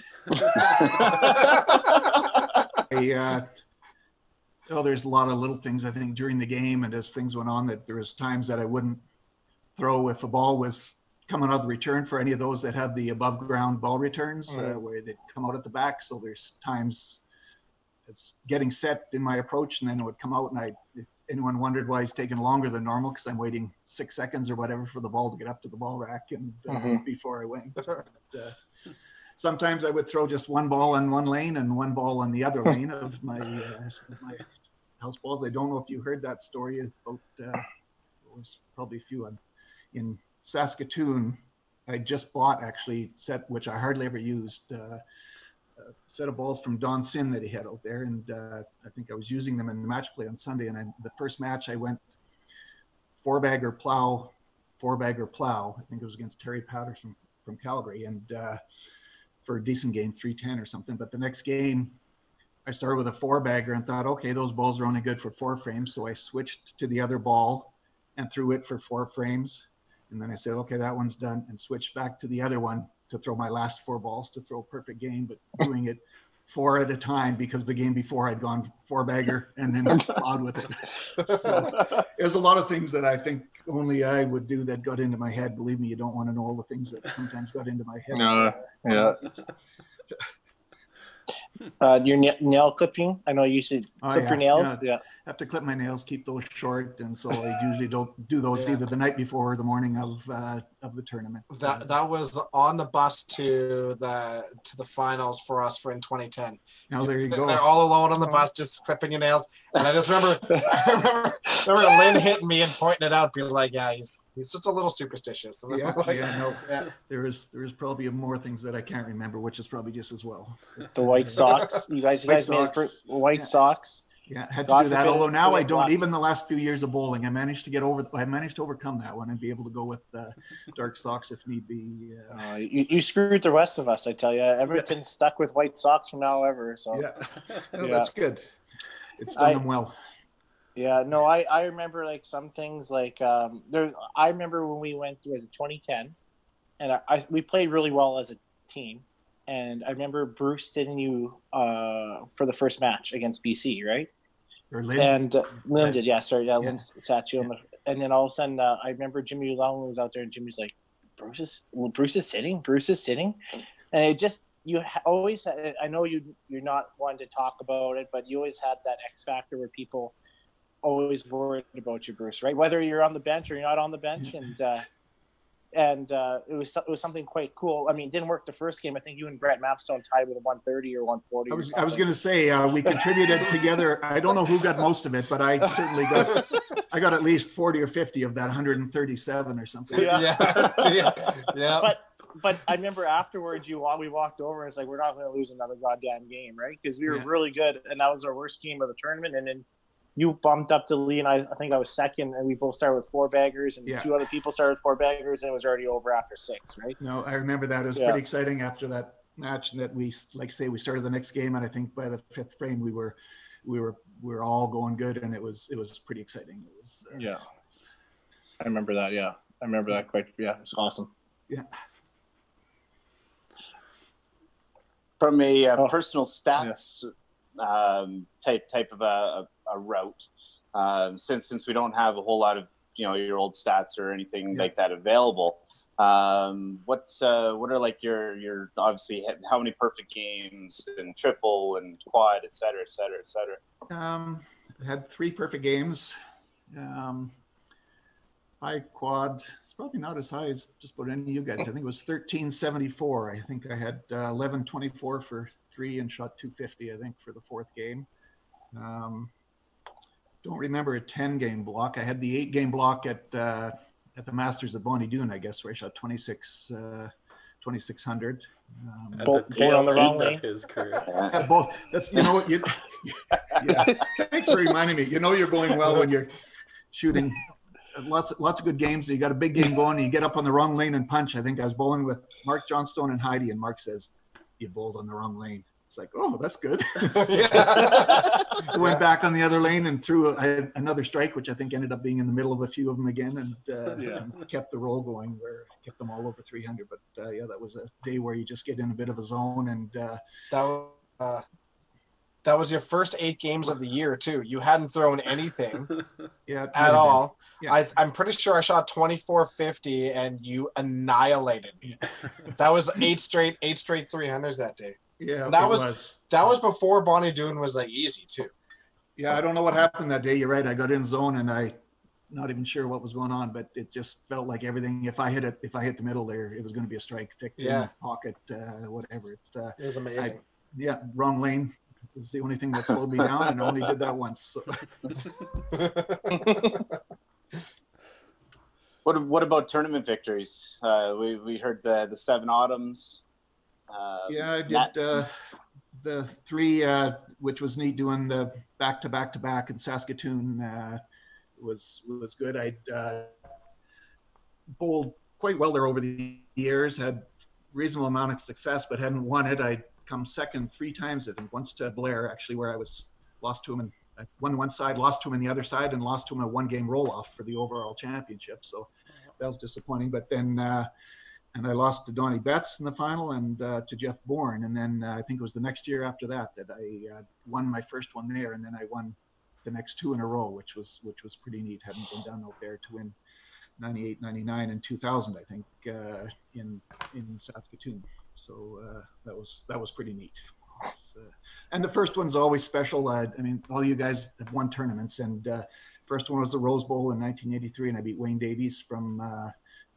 [SPEAKER 3] There's a lot of little things, I think, during the game and as things went on, that there was times that I wouldn't throw if a ball was coming out of the return for any of those that had the above ground ball returns, where they'd come out at the back. So there's times it's getting set in my approach, and then it would come out, and if anyone wondered why it's taking longer than normal, because I'm waiting 6 seconds or whatever for the ball to get up to the ball rack and before I went. But, sometimes I would throw just one ball in one lane and one ball on the other lane of my house balls. I don't know if you heard that story about, there was probably a few in Saskatoon. I just bought actually set, which I hardly ever used, a set of balls from Don Sin that he had out there. And I think I was using them in the match play on Sunday. And the first match I went 4-bagger plow. I think it was against Terry Patterson from Calgary. And for a decent game, 310 or something. But the next game, I started with a 4-bagger and thought, okay, those balls are only good for 4 frames. So I switched to the other ball and threw it for 4 frames. And then I said, okay, that one's done, and switched back to the other one to throw my last 4 balls to throw a perfect game, but doing it 4 at a time, because the game before I'd gone 4-bagger and then plowed with it. So there's a lot of things that I think only I would do that got into my head. Believe me, you don't want to know all the things that sometimes got into my head.
[SPEAKER 5] Yeah. Your nail clipping, I know you used to clip your nails. Yeah,
[SPEAKER 3] I have to clip my nails, keep those short, and so I usually don't do those either the night before or the morning of the tournament.
[SPEAKER 4] That was on the bus to the finals for us in 2010.
[SPEAKER 3] Now there you go.
[SPEAKER 4] They're all alone on the bus, just clipping your nails. And I just remember Lynn hitting me and pointing it out, being like, "Yeah, he's just a little superstitious."
[SPEAKER 3] There is probably more things that I can't remember, which is probably just as well.
[SPEAKER 5] The white socks, you guys made white socks.
[SPEAKER 3] Yeah, had to do that. Although now I don't. Even the last few years of bowling, I managed to overcome that one and be able to go with dark socks if need be.
[SPEAKER 5] You screwed the rest of us, I tell you. Everton's stuck with white socks from now ever. So
[SPEAKER 3] that's good. It's done them well.
[SPEAKER 5] Yeah, no, I remember like some things like I remember when we went to 2010, and we played really well as a team. And I remember Bruce sitting you for the first match against BC, right?
[SPEAKER 3] Or Lynn.
[SPEAKER 5] And Lynn did, yeah. Sorry, Lynn sat you on the. And then all of a sudden, I remember Jimmy Long was out there, and Jimmy's like, "Bruce is sitting. Bruce is sitting," and it just always had, I know you're not one to talk about it, but you always had that X factor where people always worried about you, Bruce, right? Whether you're on the bench or you're not on the bench. And it was something quite cool. I mean, it didn't work the first game. I think you and Brett Mapstone tied with a 130 or 140.
[SPEAKER 3] I was going to say we contributed together. I don't know who got most of it, but I certainly got at least 40 or 50 of that 137 or something.
[SPEAKER 5] Yeah. But I remember afterwards, we walked over and it's like, we're not going to lose another goddamn game, right? Because we were really good, and that was our worst game of the tournament. And then you bumped up to Lee, and I think I was second, and we both started with 4 baggers, and 2 other people started with 4 baggers, and it was already over after 6, right?
[SPEAKER 3] No, I remember that. It was pretty exciting after that match, and that we started the next game, and I think by the 5th frame we were all going good, and it was pretty exciting. It was
[SPEAKER 5] I remember that. Yeah, I remember that quite. Yeah, it's awesome.
[SPEAKER 3] Yeah.
[SPEAKER 2] From a personal stats type of a route, since we don't have a whole lot of your old stats or anything like that available, what are like your obviously how many perfect games and triple and quad, et cetera, et cetera, et cetera?
[SPEAKER 3] I had 3 perfect games. High quad, it's probably not as high as just about any of you guys. I think it was 1374. I think I had 1124 for 3 and shot 250, I think, for the 4th game. Don't remember a 10-game block. I had the 8-game block at the Masters at Bonnie Doon, I guess, where I shot 2600.
[SPEAKER 5] Both on the wrong lane.
[SPEAKER 1] His career.
[SPEAKER 3] Both. That's Thanks for reminding me. You're going well when you're shooting lots of good games. You got a big game going, and you get up on the wrong lane and punch. I think I was bowling with Mark Johnstone and Heidi, and Mark says, "You bowled on the wrong lane." It's like, oh, that's good. I went back on the other lane and threw another strike, which I think ended up being in the middle of a few of them again, and kept the roll going, where I kept them all over 300. But that was a day where you just get in a bit of a zone. And
[SPEAKER 4] that was your first 8 games of the year too. You hadn't thrown anything
[SPEAKER 3] at
[SPEAKER 4] all. Yeah. I'm pretty sure I shot 2450 and you annihilated me. That was 8 straight 300s that day.
[SPEAKER 3] Yeah,
[SPEAKER 4] and that was before Bonnie Doon was like easy too.
[SPEAKER 3] Yeah, I don't know what happened that day. You're right. I got in zone and I not even sure what was going on, but it just felt like everything. If I hit the middle there, it was going to be a strike, thick in the pocket, whatever.
[SPEAKER 4] It was amazing.
[SPEAKER 3] Wrong lane. It was the only thing that slowed me down, and I only did that once. So.
[SPEAKER 2] What about tournament victories? We heard the 7 autumns.
[SPEAKER 3] I did the 3, which was neat, doing the back in Saskatoon. Was good. I bowled quite well there over the years, had reasonable amount of success, but hadn't won it. I'd come second 3 times, I think. Once to Blair, actually, where I was lost to him, and I won one side, lost to him in the other side, and lost to him a 1-game roll-off for the overall championship. So that was disappointing. But then and I lost to Donnie Betts in the final, and to Jeff Bourne. And then I think it was the next year after that I won my first one there, and then I won the next 2 in a row, which was pretty neat. Hadn't been done out there to win 98, 99, and 2000, I think, in Saskatoon. So that was pretty neat. And the first one's always special. I mean, all you guys have won tournaments, and first one was the Rose Bowl in 1983, and I beat Wayne Davies, from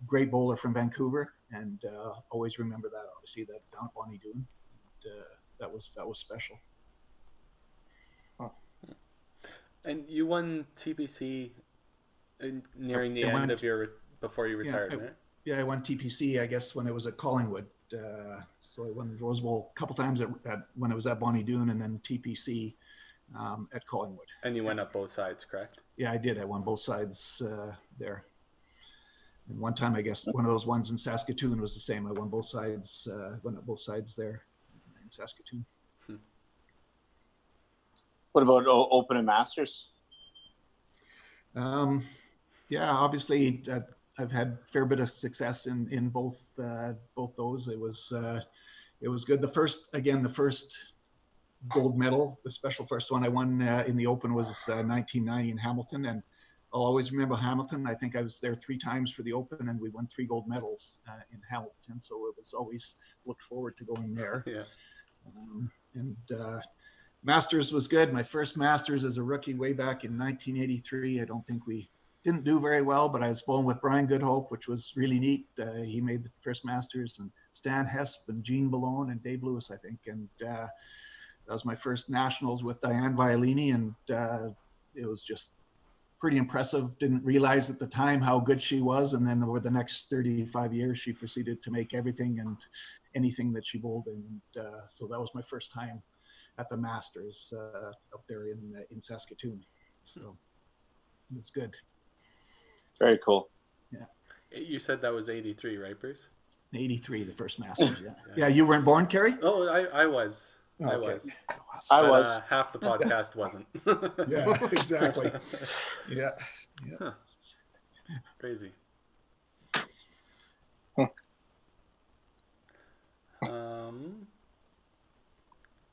[SPEAKER 3] great bowler from Vancouver, and always remember that. Obviously, that down at Bonnie Doon, that was special.
[SPEAKER 1] And you won TPC nearing the end of before you retired, right?
[SPEAKER 3] Yeah, I won TPC, I guess, when it was at Collingwood. So I won the Rose Bowl a couple times when I was at Bonnie Doon, and then TPC at Collingwood.
[SPEAKER 1] And you went up both sides, correct?
[SPEAKER 3] Yeah, I did. I won both sides there. And one time, I guess, one of those ones in Saskatoon was the same. I won both sides, went up both sides there in Saskatoon.
[SPEAKER 2] What about Open and Masters?
[SPEAKER 3] Yeah, obviously, I've had a fair bit of success in both those. It was good. The first gold medal, the special first one I won in the Open, was 1990 in Hamilton, and I'll always remember Hamilton. I think I was there 3 times for the Open, and we won 3 gold medals in Hamilton. So it was always looked forward to going there.
[SPEAKER 1] Yeah.
[SPEAKER 3] And Masters was good. My first Masters as a rookie way back in 1983. I don't think we didn't do very well, but I was bowling with Brian Goodhope, which was really neat. He made the first Masters, and Stan Hesp and Gene Ballone and Dave Lewis, I think. And that was my first nationals with Diane Violini, and it was just pretty impressive. Didn't realize at the time how good she was, and then over the next 35 years, she proceeded to make everything and anything that she bowled in. And so that was my first time at the Masters up there in Saskatoon. So it was good.
[SPEAKER 2] Very cool.
[SPEAKER 3] Yeah.
[SPEAKER 1] You said that was 83, right, Bruce?
[SPEAKER 3] 83, the first Masters. Yeah. Yeah. You weren't born, Karie?
[SPEAKER 1] Oh, I was.
[SPEAKER 3] Oh,
[SPEAKER 1] I
[SPEAKER 3] okay.
[SPEAKER 1] was.
[SPEAKER 2] I
[SPEAKER 1] But,
[SPEAKER 2] was.
[SPEAKER 1] half the podcast wasn't.
[SPEAKER 3] Yeah, exactly. Yeah. Yeah.
[SPEAKER 1] Huh. Crazy.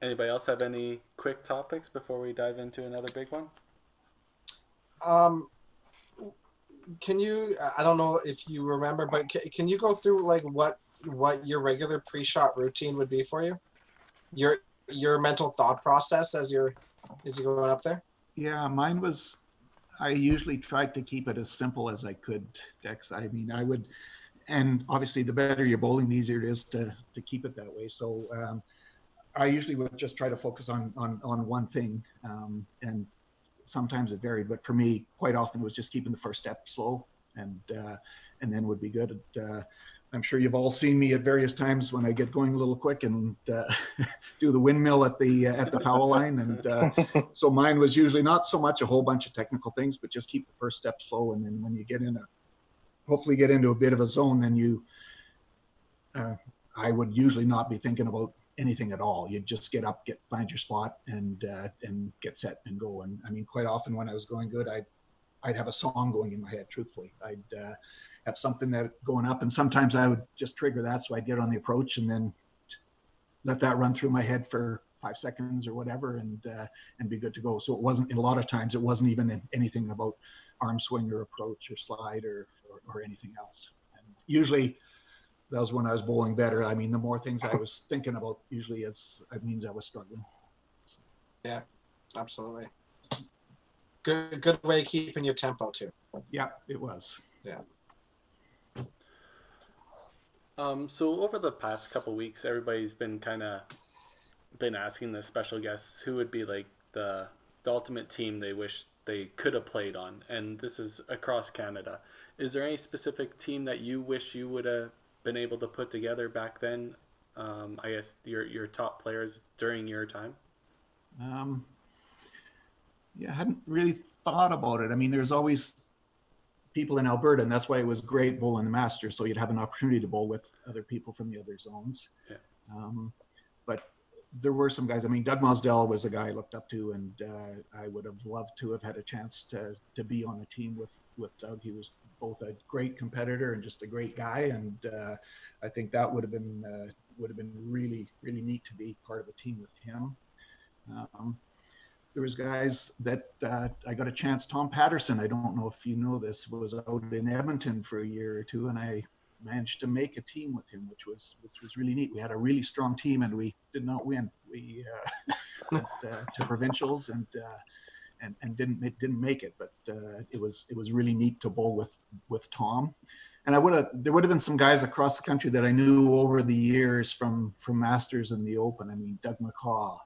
[SPEAKER 1] Anybody else have any quick topics before we dive into another big one?
[SPEAKER 4] Can you? I don't know if you remember, but can you go through like what your regular pre-shot routine would be for you? Your mental thought process as you're going up there.
[SPEAKER 3] Yeah, mine was. I usually tried to keep it as simple as I could, Dex. I mean, I would, and obviously the better you're bowling, the easier it is to keep it that way. So I usually would just try to focus on one thing, and sometimes it varied, but for me, quite often it was just keeping the first step slow, and then would be good. I'm sure you've all seen me at various times when I get going a little quick and do the windmill at the foul line, and so mine was usually not so much a whole bunch of technical things, but just keep the first step slow, and then when you hopefully get into a bit of a zone, then I would usually not be thinking about anything at all. You'd just get up, find your spot, and get set and go. And I mean, quite often when I was going good, I'd have a song going in my head. Truthfully, I'd have something that going up, and sometimes I would just trigger that, so I'd get on the approach and then let that run through my head for 5 seconds or whatever, and be good to go. So it wasn't, a lot of times, it wasn't even anything about arm swing or approach or slide or anything else. And usually that was when I was bowling better. I mean, the more things I was thinking about, usually it means I was struggling.
[SPEAKER 4] Yeah, absolutely. Good way of keeping your tempo too.
[SPEAKER 3] Yeah, it was.
[SPEAKER 4] Yeah.
[SPEAKER 1] So over the past couple weeks, everybody's been asking the special guests who would be like the ultimate team they wish they could have played on, and this is across Canada. Is there any specific team that you wish you would have been able to put together back then? I guess your top players during your time.
[SPEAKER 3] Yeah, I hadn't really thought about it. I mean, there's always people in Alberta, and that's why it was great bowling the Masters, so you'd have an opportunity to bowl with other people from the other zones. Yeah. But there were some guys. I mean, Doug Mosdell was a guy I looked up to, and I would have loved to have had a chance to be on a team with Doug. He was both a great competitor and just a great guy, and I think that would have been really, really neat to be part of a team with him. There was guys that I got a chance. Tom Patterson, I don't know if you know this, was out in Edmonton for a year or two, and I managed to make a team with him, which was really neat. We had a really strong team, and we did not win. We went to provincials and didn't make it, but it was really neat to bowl with Tom. And there would have been some guys across the country that I knew over the years from Masters and the Open. I mean, Doug McCaw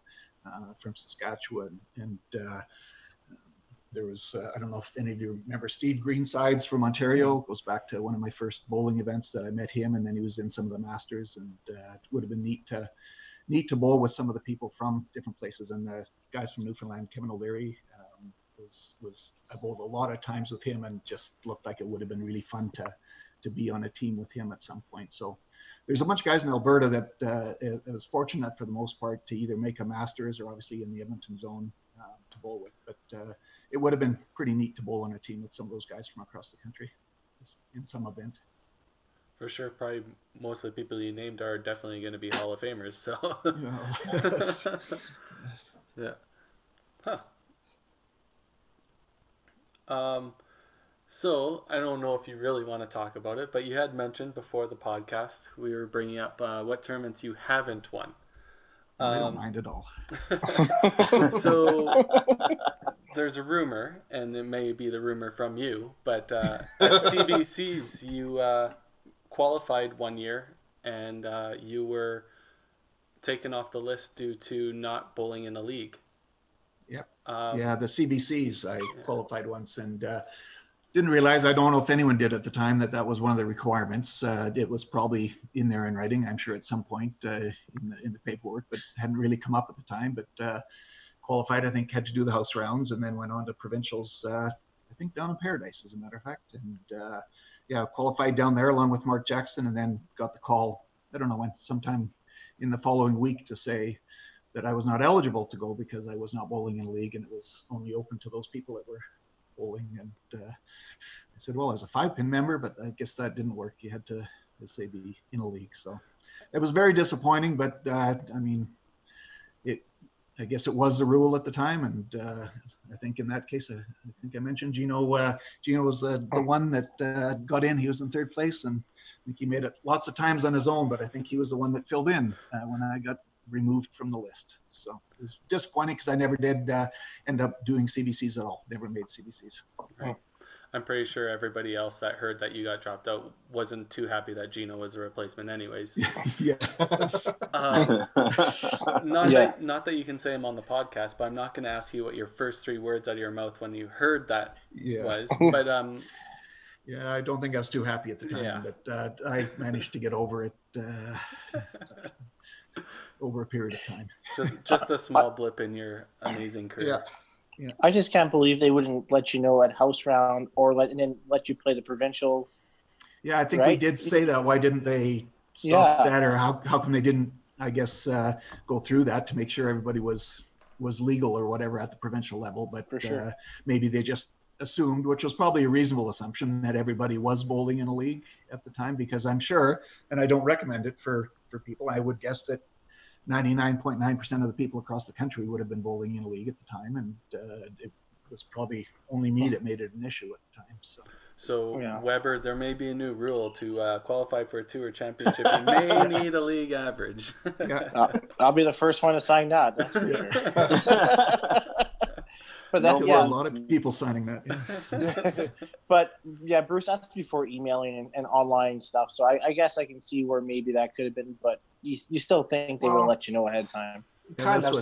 [SPEAKER 3] from Saskatchewan, and there was I don't know if any of you remember Steve Greensides from Ontario. Goes back to one of my first bowling events that I met him, and then he was in some of the Masters, and it would have been neat to bowl with some of the people from different places. And the guys from Newfoundland, Kevin O'Leary, was I bowled a lot of times with him, and just looked like it would have been really fun to be on a team with him at some point. So there's a bunch of guys in Alberta that I was fortunate for the most part to either make a Masters or obviously in the Edmonton zone to bowl with. But it would have been pretty neat to bowl on a team with some of those guys from across the country in some event.
[SPEAKER 1] For sure, probably most of the people you named are definitely going to be Hall of Famers. So, yeah, huh. So, I don't know if you really want to talk about it, but you had mentioned before the podcast, we were bringing up what tournaments you haven't won.
[SPEAKER 3] I don't mind at all.
[SPEAKER 1] So, there's a rumor, and it may be the rumor from you, but at CBC's, you qualified one year, and you were taken off the list due to not bowling in a league.
[SPEAKER 3] Yep. Yeah, the CBCs, I qualified once, and didn't realize, I don't know if anyone did at the time, that was one of the requirements. It was probably in there in writing, I'm sure, at some point in the paperwork, but hadn't really come up at the time. But qualified, I think, had to do the house rounds, and then went on to provincials, I think down in Paradise, as a matter of fact. And qualified down there along with Mark Jackson, and then got the call, I don't know when, sometime in the following week, to say that I was not eligible to go because I was not bowling in a league, and it was only open to those people that were bowling. And I said, well, I was a 5-pin member, but I guess that didn't work. You had to say, be in a league. So it was very disappointing, but I mean, I guess it was the rule at the time. And I think in that case, I think I mentioned Gino. Gino was the one that got in. He was in third place, and I think he made it lots of times on his own, but I think he was the one that filled in when I got removed from the list. So it was disappointing because I never did end up doing CBCs at all. Never made CBCs.
[SPEAKER 1] Right. I'm pretty sure everybody else that heard that you got dropped out wasn't too happy that Gino was a replacement anyways.
[SPEAKER 3] Yeah.
[SPEAKER 1] Not that you can say them on the podcast, but I'm not going to ask you what your first 3 words out of your mouth when you heard that was. But
[SPEAKER 3] yeah, I don't think I was too happy at the time, but I managed to get over it over a period of time.
[SPEAKER 1] Just a small blip in your amazing career.
[SPEAKER 3] Yeah.
[SPEAKER 5] I just can't believe they wouldn't let you know at house round and then let you play the provincials.
[SPEAKER 3] Yeah, I think we did say that. Why didn't they stop that, or how come they didn't, I guess, go through that to make sure everybody was legal or whatever at the provincial level? But
[SPEAKER 5] for sure,
[SPEAKER 3] maybe they just assumed, which was probably a reasonable assumption, that everybody was bowling in a league at the time, because I'm sure, and I don't recommend it for people, I would guess that 99.9% of the people across the country would have been bowling in a league at the time, and it was probably only me that made it an issue at the time.
[SPEAKER 1] So Weber, there may be a new rule to qualify for a tour championship. You may need a league average.
[SPEAKER 5] I'll be the first one to sign that. That's for sure. But that,
[SPEAKER 3] a lot of people signing that. Yeah.
[SPEAKER 5] But yeah, Bruce, that's before emailing and online stuff. So I guess I can see where maybe that could have been, but you still think they would let you know ahead of time.
[SPEAKER 4] Kind of.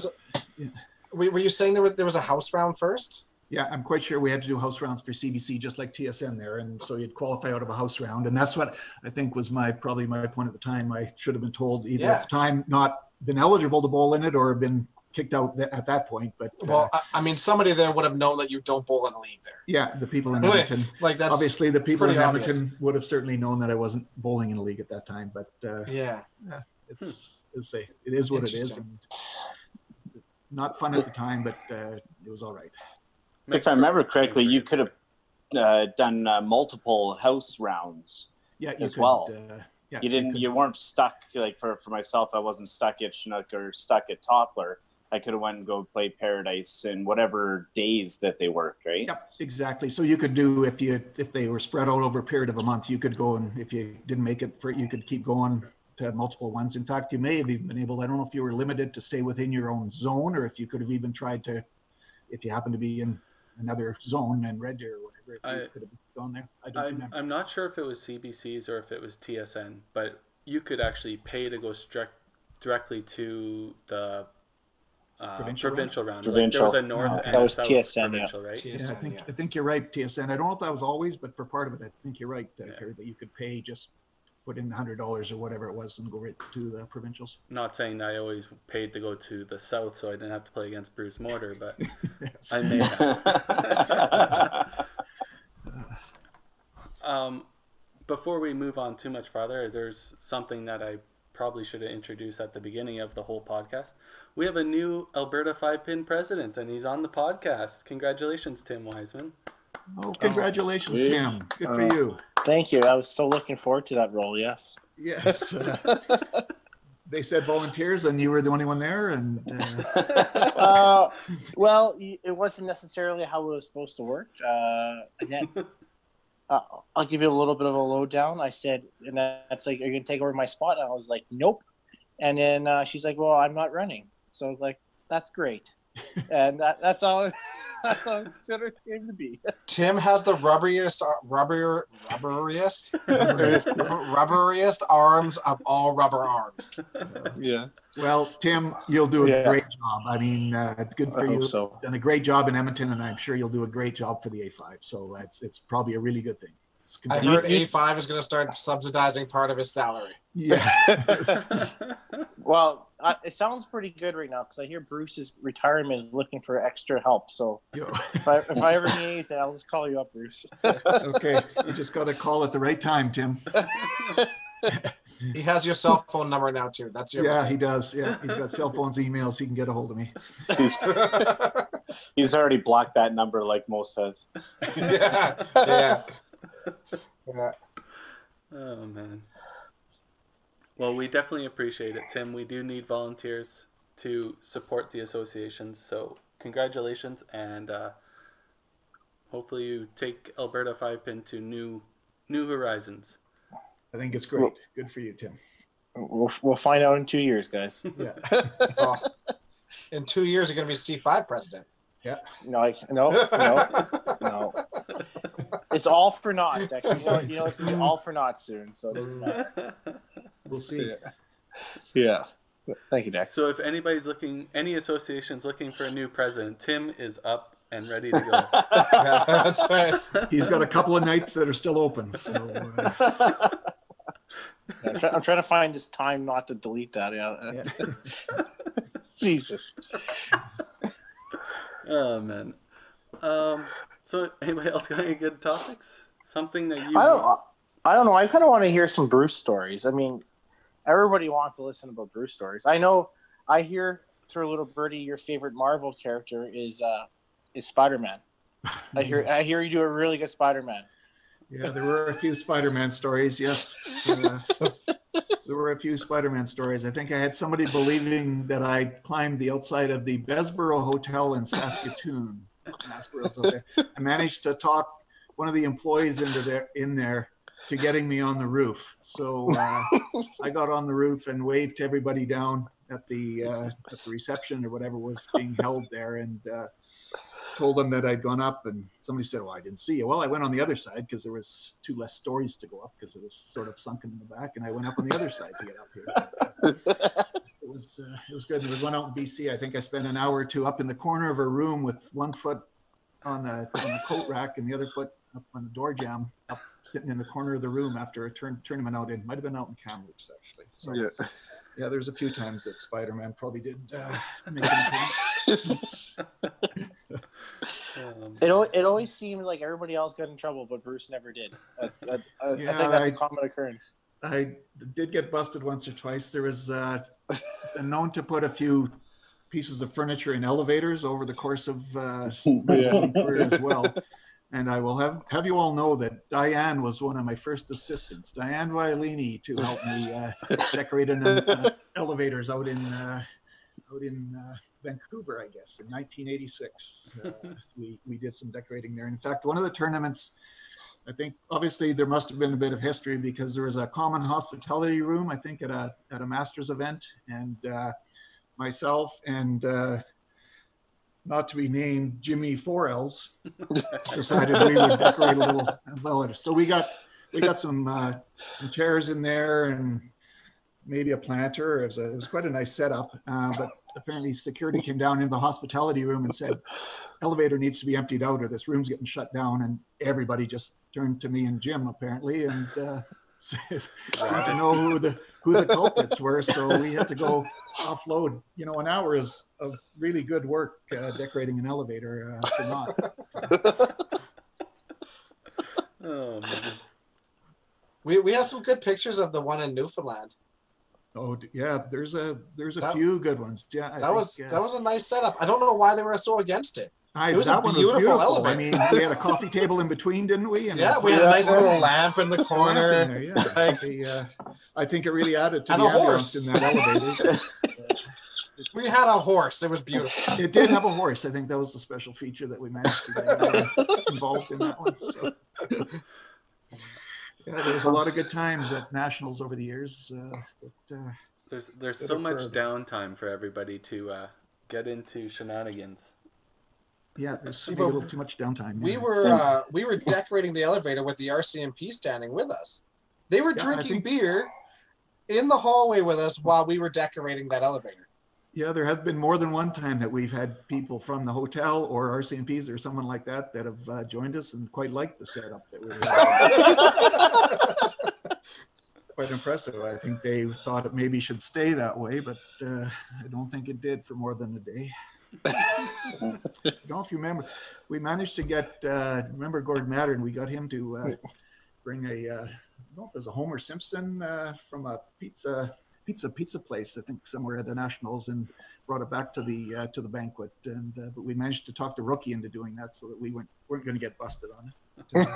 [SPEAKER 4] Were you saying there was a house round first?
[SPEAKER 3] Yeah, I'm quite sure we had to do house rounds for CBC, just like TSN there. And so you'd qualify out of a house round. And that's what I think was probably my point at the time. I should have been told either at the time not been eligible to bowl in it, or been kicked out at that point. But
[SPEAKER 4] I mean, somebody there would have known that you don't bowl in a league there.
[SPEAKER 3] Yeah, the people in Edmonton.
[SPEAKER 4] Like that's
[SPEAKER 3] obviously the people in Edmonton
[SPEAKER 4] obvious.
[SPEAKER 3] would have certainly known that I wasn't bowling in a league at that time. But it is what it is. And not fun at the time, but it was all right.
[SPEAKER 2] If I remember correctly, you could have done multiple house rounds as well. You didn't. You weren't stuck. Like for myself, I wasn't stuck at Chinook or stuck at Toppler. I could have went and go play Paradise in whatever days that they worked, right?
[SPEAKER 3] Yep, exactly. So you could do, if they were spread out over a period of a month, you could go, and if you didn't make it you could keep going to multiple ones. In fact, you may have even been able, I don't know if you were limited to stay within your own zone, or if you could have even tried to, if you happen to be in another zone and Red Deer or whatever, if you could have gone there. I don't remember.
[SPEAKER 1] I'm not sure if it was CBC's or if it was TSN, but you could actually pay to go directly to the provincial round. Like there was a north and a south provincial, right?
[SPEAKER 3] TSN, I think you're right, TSN. I don't know if that was always, but for part of it, I think you're right, Karie, that you could pay, just put in $100 or whatever it was and go right to the provincials. Not
[SPEAKER 1] saying that I always paid to go to the south so I didn't have to play against Bruce Morter, but I may have. Before we move on too much farther, there's something that I probably should have introduced at the beginning of the whole podcast. We have a new Alberta 5-pin president, and he's on the podcast. Congratulations, Tim Wiseman.
[SPEAKER 3] Oh, congratulations, Tim. Good for you.
[SPEAKER 5] Thank you. I was so looking forward to that role, yes.
[SPEAKER 3] Yes. They said volunteers, and you were the only one there. And
[SPEAKER 5] well, it wasn't necessarily how it was supposed to work. Again, I'll give you a little bit of a lowdown. I said, and that's like, are you going to take over my spot? And I was like, nope. And then she's like, well, I'm not running. So I was like, that's great. And that's all. That's all it's going to came to be.
[SPEAKER 4] Tim has the rubberiest arms of all rubber arms.
[SPEAKER 5] Yeah.
[SPEAKER 3] Well, Tim, you'll do a great job. I mean, good for you.
[SPEAKER 5] So.
[SPEAKER 3] Done a great job in Edmonton, and I'm sure you'll do a great job for the A5. So it's probably a really good thing.
[SPEAKER 4] I heard A5 is going to start subsidizing part of his salary.
[SPEAKER 3] Yeah.
[SPEAKER 5] Well, it sounds pretty good right now because I hear Bruce's retirement is looking for extra help. So if I ever need anything, I'll just call you up, Bruce.
[SPEAKER 3] Okay. You just got to call at the right time, Tim.
[SPEAKER 4] He has your cell phone number now, too. That's your mistake.
[SPEAKER 3] He does. Yeah, he's got cell phones, emails. He can get a hold of me.
[SPEAKER 2] He's already blocked that number like most have.
[SPEAKER 4] Yeah.
[SPEAKER 1] Oh, man. Well, we definitely appreciate it, Tim. We do need volunteers to support the associations. So congratulations, and hopefully you take Alberta 5-pin to new horizons.
[SPEAKER 3] I think it's great. Good for you, Tim.
[SPEAKER 5] We'll find out in 2 years, guys.
[SPEAKER 3] Yeah.
[SPEAKER 4] So, in 2 years, you're going to be C5 president.
[SPEAKER 3] Yeah.
[SPEAKER 5] No. It's all for naught, Dexter. You know it's going to be all for naught soon. So it doesn't matter.
[SPEAKER 3] We'll see.
[SPEAKER 5] Yeah. Thank you, Dex.
[SPEAKER 1] So if anybody's any association's looking for a new president, Tim is up and ready to go.
[SPEAKER 4] Yeah, that's right.
[SPEAKER 3] He's got a couple of nights that are still open. So,
[SPEAKER 5] I'm trying to find this time not to delete that. Yeah. Jesus.
[SPEAKER 1] Oh, man. So anybody else got any good topics? Something that you...
[SPEAKER 5] I don't know. I kind of want to hear some Bruce stories. I mean, everybody wants to listen about Bruce stories. I know. I hear through Little Birdie, your favorite Marvel character is Spider-Man. I hear you do a really good Spider-Man.
[SPEAKER 3] Yeah, there were a few Spider-Man stories. Yes, there were a few Spider-Man stories. I think I had somebody believing that I climbed the outside of the Besborough Hotel in Saskatoon. I managed to talk one of the employees in there to getting me on the roof. So I got on the roof and waved to everybody down at the reception or whatever was being held there, and told them that I'd gone up. And somebody said, "Well, I didn't see you." Well, I went on the other side because there was 2 less stories to go up because it was sort of sunken in the back, and I went up on the other side to get up here. It was good. There was one out in BC. I think I spent an hour or 2 up in the corner of a room with one foot on the coat rack and the other foot up on the door jamb, up sitting in the corner of the room after a tournament out in, might have been out in Kamloops actually. So yeah, there's a few times that Spider-Man probably did make an appearance.
[SPEAKER 5] It always seemed like everybody else got in trouble, but Bruce never did. I think that's a common occurrence. I
[SPEAKER 3] did get busted once or twice. There was known to put a few pieces of furniture in elevators over the course of my career as well. And I will have you all know that Diane was one of my first assistants, Diane Violini, to help me decorate elevators out in Vancouver, I guess, in 1986. We did some decorating there. In fact, one of the tournaments, I think obviously there must have been a bit of history because there was a common hospitality room, I think, at a Masters event, and myself and not to be named Jimmy 4Ls decided we would decorate a little elevator. So we got some chairs in there and maybe a planter. It was quite a nice setup, but apparently security came down into the hospitality room and said, "Elevator needs to be emptied out or this room's getting shut down." And everybody just turned to me and Jim apparently and seemed to know who the culprits were. So we had to go offload, an hour of really good work decorating an elevator for naught.
[SPEAKER 1] Oh man.
[SPEAKER 4] We have some good pictures of the one in Newfoundland.
[SPEAKER 3] Oh yeah, there's a few good ones. Yeah,
[SPEAKER 4] that was a nice setup. I don't know why they were so against it. It was
[SPEAKER 3] that
[SPEAKER 4] a
[SPEAKER 3] one
[SPEAKER 4] beautiful
[SPEAKER 3] was
[SPEAKER 4] elevator.
[SPEAKER 3] I mean, we had a coffee table in between, didn't we? And
[SPEAKER 4] yeah, we had a nice little lamp in the corner.
[SPEAKER 3] There, yeah. I think it really added to the ambiance in that elevator.
[SPEAKER 4] We had a horse. It was beautiful.
[SPEAKER 3] It did have a horse. I think that was the special feature that we managed to get involved in that one. So. Yeah, there was a lot of good times at nationals over the years.
[SPEAKER 1] There's so much downtime for everybody to get into shenanigans.
[SPEAKER 3] Yeah, there's maybe a little too much downtime.
[SPEAKER 4] We were decorating the elevator with the RCMP standing with us. They were drinking beer in the hallway with us while we were decorating that elevator.
[SPEAKER 3] Yeah, there have been more than one time that we've had people from the hotel or RCMPs or someone like that have joined us and quite liked the setup that we were. Quite impressive. I think they thought it maybe should stay that way, but I don't think it did for more than a day. I don't know if you remember, we managed to get, remember Gordon Mattern, we got him to bring I don't know if there's a Homer Simpson from a pizza place, I think somewhere at the Nationals, and brought it back to the banquet. And but we managed to talk the rookie into doing that so that we weren't going to get busted on it.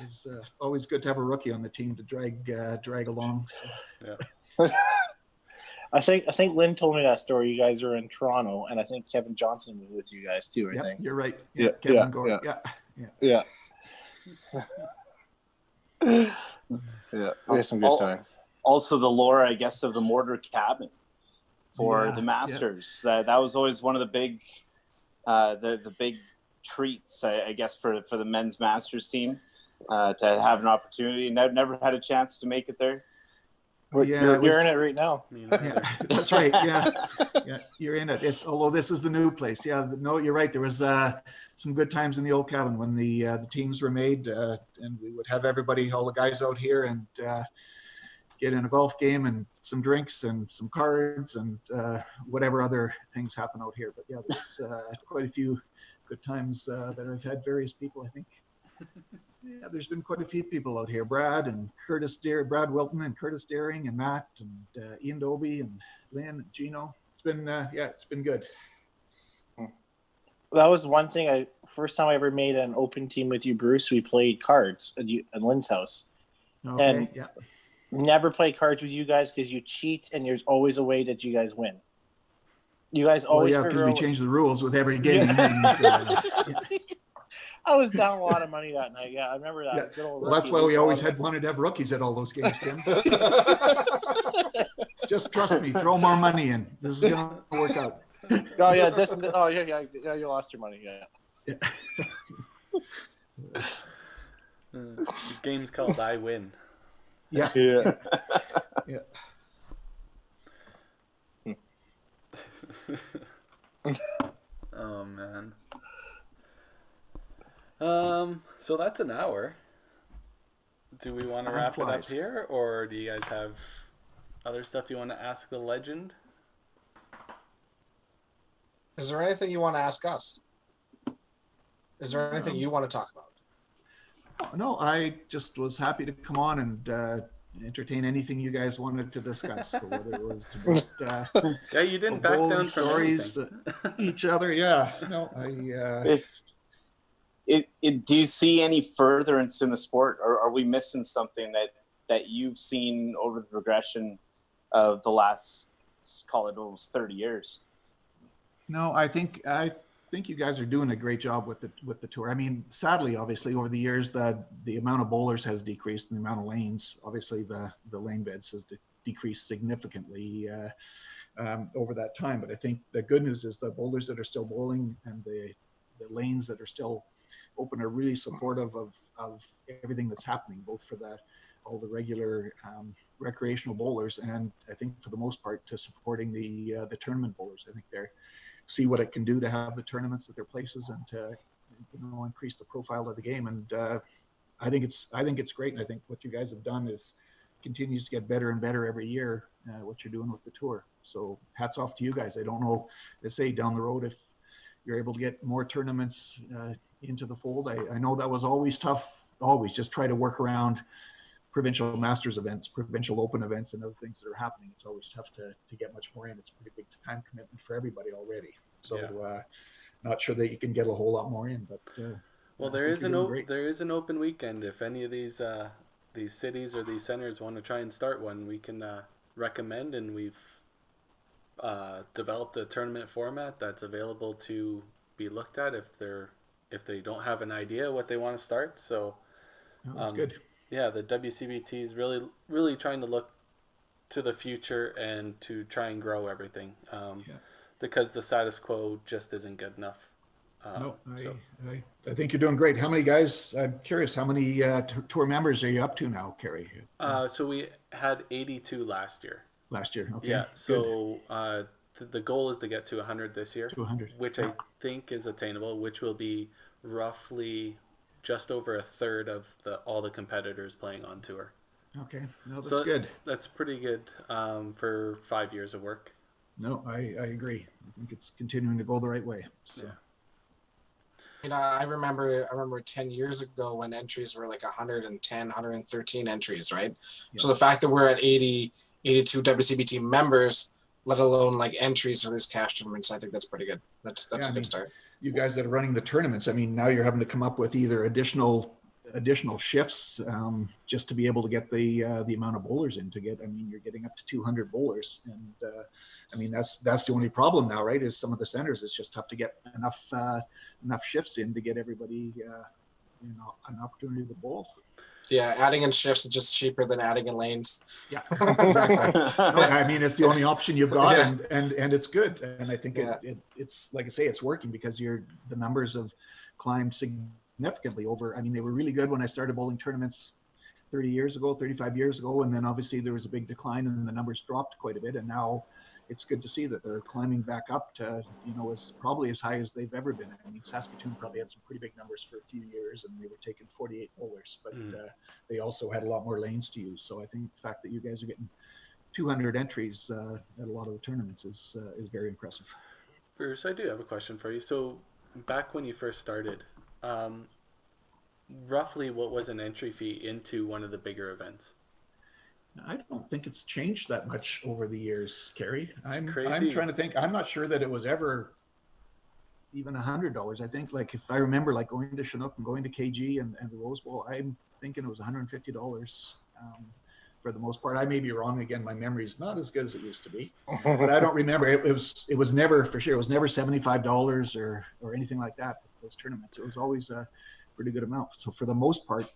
[SPEAKER 3] It's always good to have a rookie on the team to drag along. So.
[SPEAKER 1] Yeah.
[SPEAKER 5] I think Lynn told me that story. You guys are in Toronto, and I think Kevin Johnson was with you guys too. I think
[SPEAKER 3] you're right.
[SPEAKER 5] Yeah,
[SPEAKER 3] Kevin Gordon.
[SPEAKER 5] Yeah. Yeah, we had some good times.
[SPEAKER 2] Also, the lore, I guess, of the Morter cabin for the Masters. That was always one of the big, the big treats, I guess, for the men's Masters team to have an opportunity. Never had a chance to make it there.
[SPEAKER 5] You're in it right now.
[SPEAKER 3] Yeah, that's right. Yeah, you're in it. Although this is the new place. Yeah, no, you're right. There was some good times in the old cabin when the teams were made, and we would have all the guys out here and get in a golf game and some drinks and some cards and whatever other things happen out here. But yeah, there's quite a few good times that I've had various people, I think. Yeah, there's been quite a few people out here. Brad Wilton and Curtis Daring and Matt and Ian Dobie and Lynn and Gino. It's been good.
[SPEAKER 5] That was one thing. First time I ever made an open team with you, Bruce. We played cards at Lynn's house.
[SPEAKER 3] Okay,
[SPEAKER 5] and never play cards with you guys because you cheat and there's always a way that you guys win. You guys always
[SPEAKER 3] because we change the rules with every game.
[SPEAKER 5] I was down a lot of money that night. Yeah, I remember that.
[SPEAKER 3] Yeah.
[SPEAKER 5] Good old
[SPEAKER 3] well, that's why we always wanted to have rookies at all those games, Tim. Just trust me. Throw more money in. This is going to work out.
[SPEAKER 5] Oh yeah, yeah. You lost your money. Yeah.
[SPEAKER 1] The game's called I Win.
[SPEAKER 3] Yeah.
[SPEAKER 1] Oh man. So that's an hour. Do we want to wrap it up here, or do you guys have other stuff you want to ask the legend?
[SPEAKER 4] Is there anything you want to ask us? Is there anything you want to talk about?
[SPEAKER 3] No, I just was happy to come on and entertain anything you guys wanted to discuss. So whether it was about,
[SPEAKER 1] you didn't back down from
[SPEAKER 3] stories, each other. Yeah, no,
[SPEAKER 2] do you see any furtherance in the sport, or are we missing something that you've seen over the progression of the last, call it almost 30 years?
[SPEAKER 3] No, I think you guys are doing a great job with the tour. I mean, sadly, obviously, over the years, the amount of bowlers has decreased, and the amount of lanes, obviously, the lane beds has decreased significantly over that time. But I think the good news is the bowlers that are still bowling and the lanes that are still open are really supportive of everything that's happening, both for all the regular recreational bowlers, and I think for the most part to supporting the tournament bowlers. I think they see what it can do to have the tournaments at their places and to increase the profile of the game. And I think it's great. And I think what you guys have done continues to get better and better every year. What you're doing with the tour. So hats off to you guys. I don't know, let's say down the road if you're able to get more tournaments into the fold. I know that was always tough. Always just try to work around provincial masters events, provincial open events, and other things that are happening. It's always tough to get much more in. It's a pretty big time commitment for everybody already. So not sure that you can get a whole lot more in, but
[SPEAKER 1] well, there is an open weekend. If any of these cities or these centers want to try and start one, we can recommend, and we've developed a tournament format that's available to be looked at if they don't have an idea what they want to start. So
[SPEAKER 3] that's good.
[SPEAKER 1] Yeah, the WCBT is really trying to look to the future and to try and grow everything, because the status quo just isn't good enough.
[SPEAKER 3] No, I think you're doing great. How many guys? I'm curious. How many tour members are you up to now, Karie?
[SPEAKER 1] So we had 82 last year.
[SPEAKER 3] Last year, okay.
[SPEAKER 1] Yeah. So the goal is to get to 100 this year,
[SPEAKER 3] 200,
[SPEAKER 1] which I think is attainable, which will be roughly just over a third of all the competitors playing on tour.
[SPEAKER 3] Okay, no, that's good.
[SPEAKER 1] That's pretty good for 5 years of work.
[SPEAKER 3] No, I agree. I think it's continuing to go the right way. So.
[SPEAKER 1] Yeah.
[SPEAKER 4] You know, I remember 10 years ago when entries were like 110, 113 entries, right? Yeah. So the fact that we're at 80, 82 WCBT members, let alone like entries for these cash tournaments, I think that's pretty good. That's a good start.
[SPEAKER 3] You guys that are running the tournaments, I mean, now you're having to come up with either additional shifts just to be able to get the amount of bowlers in to get. I mean, you're getting up to 200 bowlers, and I mean that's the only problem now, right? Is some of the centers it's just tough to get enough shifts in to get everybody an opportunity to bowl.
[SPEAKER 4] Yeah, adding in shifts is just cheaper than adding in lanes.
[SPEAKER 3] Yeah, exactly. No, I mean, it's the only option you've got, and it's good. And I think it's like I say, it's working because the numbers have climbed significantly over. I mean, they were really good when I started bowling tournaments 35 years ago, and then obviously there was a big decline, and the numbers dropped quite a bit. And now it's good to see that they're climbing back up to, as probably as high as they've ever been. I mean, Saskatoon probably had some pretty big numbers for a few years, and they were taking 48 bowlers, but they also had a lot more lanes to use. So I think the fact that you guys are getting 200 entries at a lot of the tournaments is very impressive.
[SPEAKER 1] Bruce, I do have a question for you. So back when you first started, roughly what was an entry fee into one of the bigger events?
[SPEAKER 3] I don't think it's changed that much over the years, Karie. I'm
[SPEAKER 1] crazy.
[SPEAKER 3] trying to think. I'm not sure that it was ever even $100. I think, like, if I remember, like going to Chinook and going to KG and the Rose Bowl, I'm thinking it was $150 for the most part. I may be wrong again. My memory's not as good as it used to be, but I don't remember. It was never, for sure. It was never $75 or anything like that. Those tournaments. It was always a pretty good amount. So for the most part,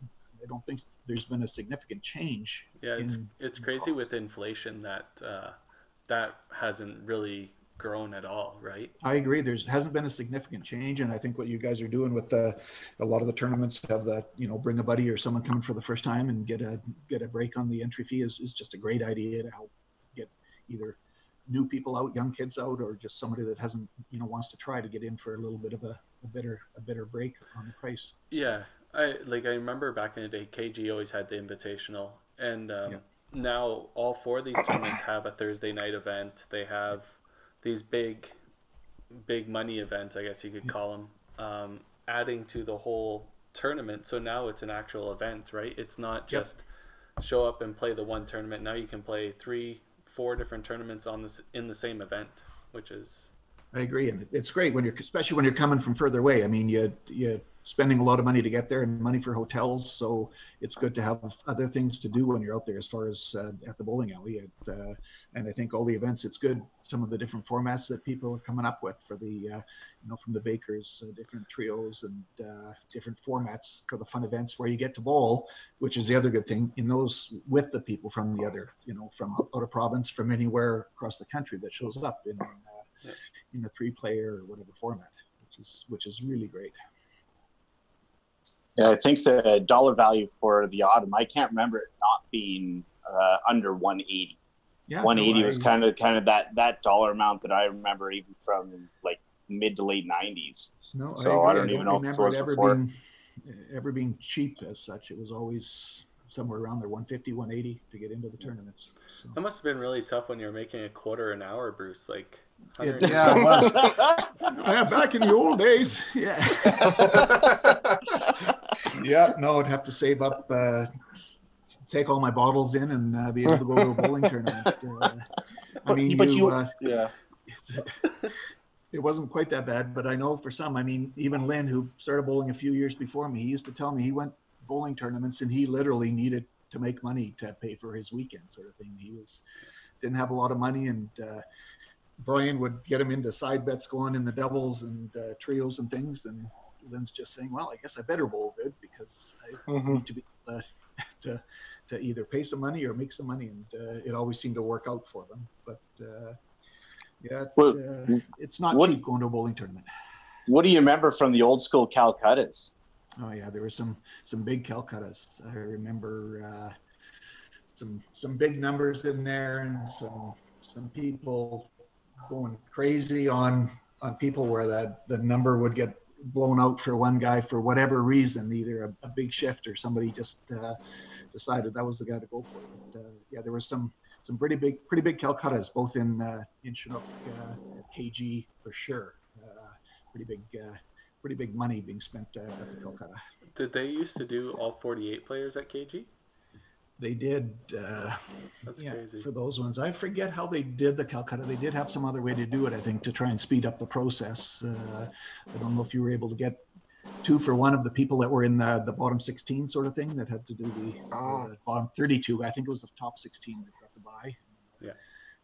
[SPEAKER 3] I don't think there's been a significant change.
[SPEAKER 1] Yeah, it's crazy with inflation that that hasn't really grown at all, right?
[SPEAKER 3] I agree. Hasn't been a significant change, and I think what you guys are doing with a lot of the tournaments have that, bring a buddy or someone coming for the first time and get a break on the entry fee is just a great idea to help get either new people out, young kids out, or just somebody that hasn't wants to try to get in for a little bit of a better break on the price.
[SPEAKER 1] Yeah. I remember back in the day, KG always had the Invitational, and now all four of these tournaments have a Thursday night event. They have these big money events, I guess you could call them, adding to the whole tournament. So now it's an actual event, right? It's not just show up and play the one tournament. Now you can play 3-4 different tournaments in the same event, which is.
[SPEAKER 3] I agree, and it's great especially when you're coming from further away. I mean, you spending a lot of money to get there and money for hotels, so it's good to have other things to do when you're out there as far as at the bowling alley. And I think all the events, it's good, some of the different formats that people are coming up with for the from the Bakers, different trios and different formats for the fun events where you get to bowl, which is the other good thing in those with the people from the other from out of province, from anywhere across the country that shows up in a 3-player or whatever format, which is really great.
[SPEAKER 2] Yeah, I think the dollar value for the Autumn, I can't remember it not being under 180. Yeah, 180 was kind of that dollar amount that I remember even from like mid to late 90s.
[SPEAKER 3] No,
[SPEAKER 2] so I don't even know if it was before.
[SPEAKER 3] Ever being cheap as such. It was always somewhere around there, 150, 180 to get into the tournaments. So.
[SPEAKER 1] That must have been really tough when you were making a quarter an hour, Bruce. Like,
[SPEAKER 3] it was. Yeah, back in the old days. Yeah. Yeah, no, I'd have to save up, take all my bottles in and be able to go to a bowling tournament. I mean, it wasn't quite that bad, but I know for some, I mean, even Lynn, who started bowling a few years before me, he used to tell me he went bowling tournaments and he literally needed to make money to pay for his weekend sort of thing. He didn't have a lot of money, and Brian would get him into side bets going in the doubles and trios and things, and Lynn's just saying, well, I guess I better bowl good because I need to be able to to either pay some money or make some money, and it always seemed to work out for them. But it's not cheap going to a bowling tournament.
[SPEAKER 2] What do you remember from the old school Calcuttas?
[SPEAKER 3] Oh yeah, there were some big Calcuttas. I remember some big numbers in there, and some people going crazy on people where the number would get blown out for one guy for whatever reason, either a big shift or somebody just decided that was the guy to go for. But yeah, there were some pretty big Calcuttas, both in Chinook, KG for sure. Pretty big money being spent at the Calcutta.
[SPEAKER 1] Did they used to do all 48 players at KG?
[SPEAKER 3] They did.
[SPEAKER 1] That's crazy.
[SPEAKER 3] For those ones, I forget how they did the Calcutta. They did have some other way to do it, I think, to try and speed up the process. I don't know if you were able to get 2 for 1 of the people that were in the bottom 16 sort of thing that had to do the bottom 32. I think it was the top 16 that got the bye.
[SPEAKER 1] Yeah.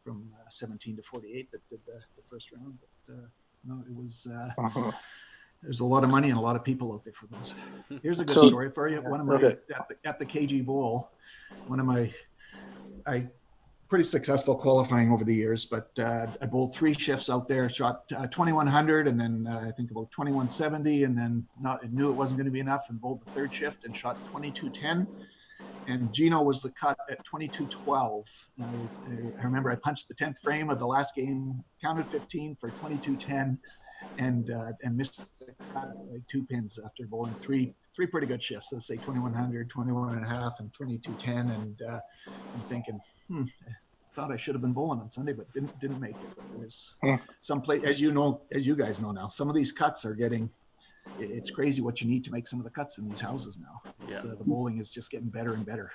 [SPEAKER 3] From 17 to 48 that did the first round. But no, it was. There's a lot of money and a lot of people out there for those. Here's a good story for you. One of my at the KG Bowl, I pretty successful qualifying over the years, but I bowled 3 shifts out there, shot 2100, and then I think about 2170, and then knew it wasn't going to be enough, and bowled the 3rd shift and shot 2210. And Gino was the cut at 2212. I remember I punched the 10th frame of the last game, counted 15 for 2210. And missed the cut like 2 pins after bowling three pretty good shifts. Let's say 2100, 21 and a half, and 2210. And I'm thinking, I thought I should have been bowling on Sunday, but didn't make it. But there was some play, as you guys know now, some of these cuts are getting. It's crazy what you need to make some of the cuts in these houses now.
[SPEAKER 1] Yeah.
[SPEAKER 3] The bowling is just getting better and better.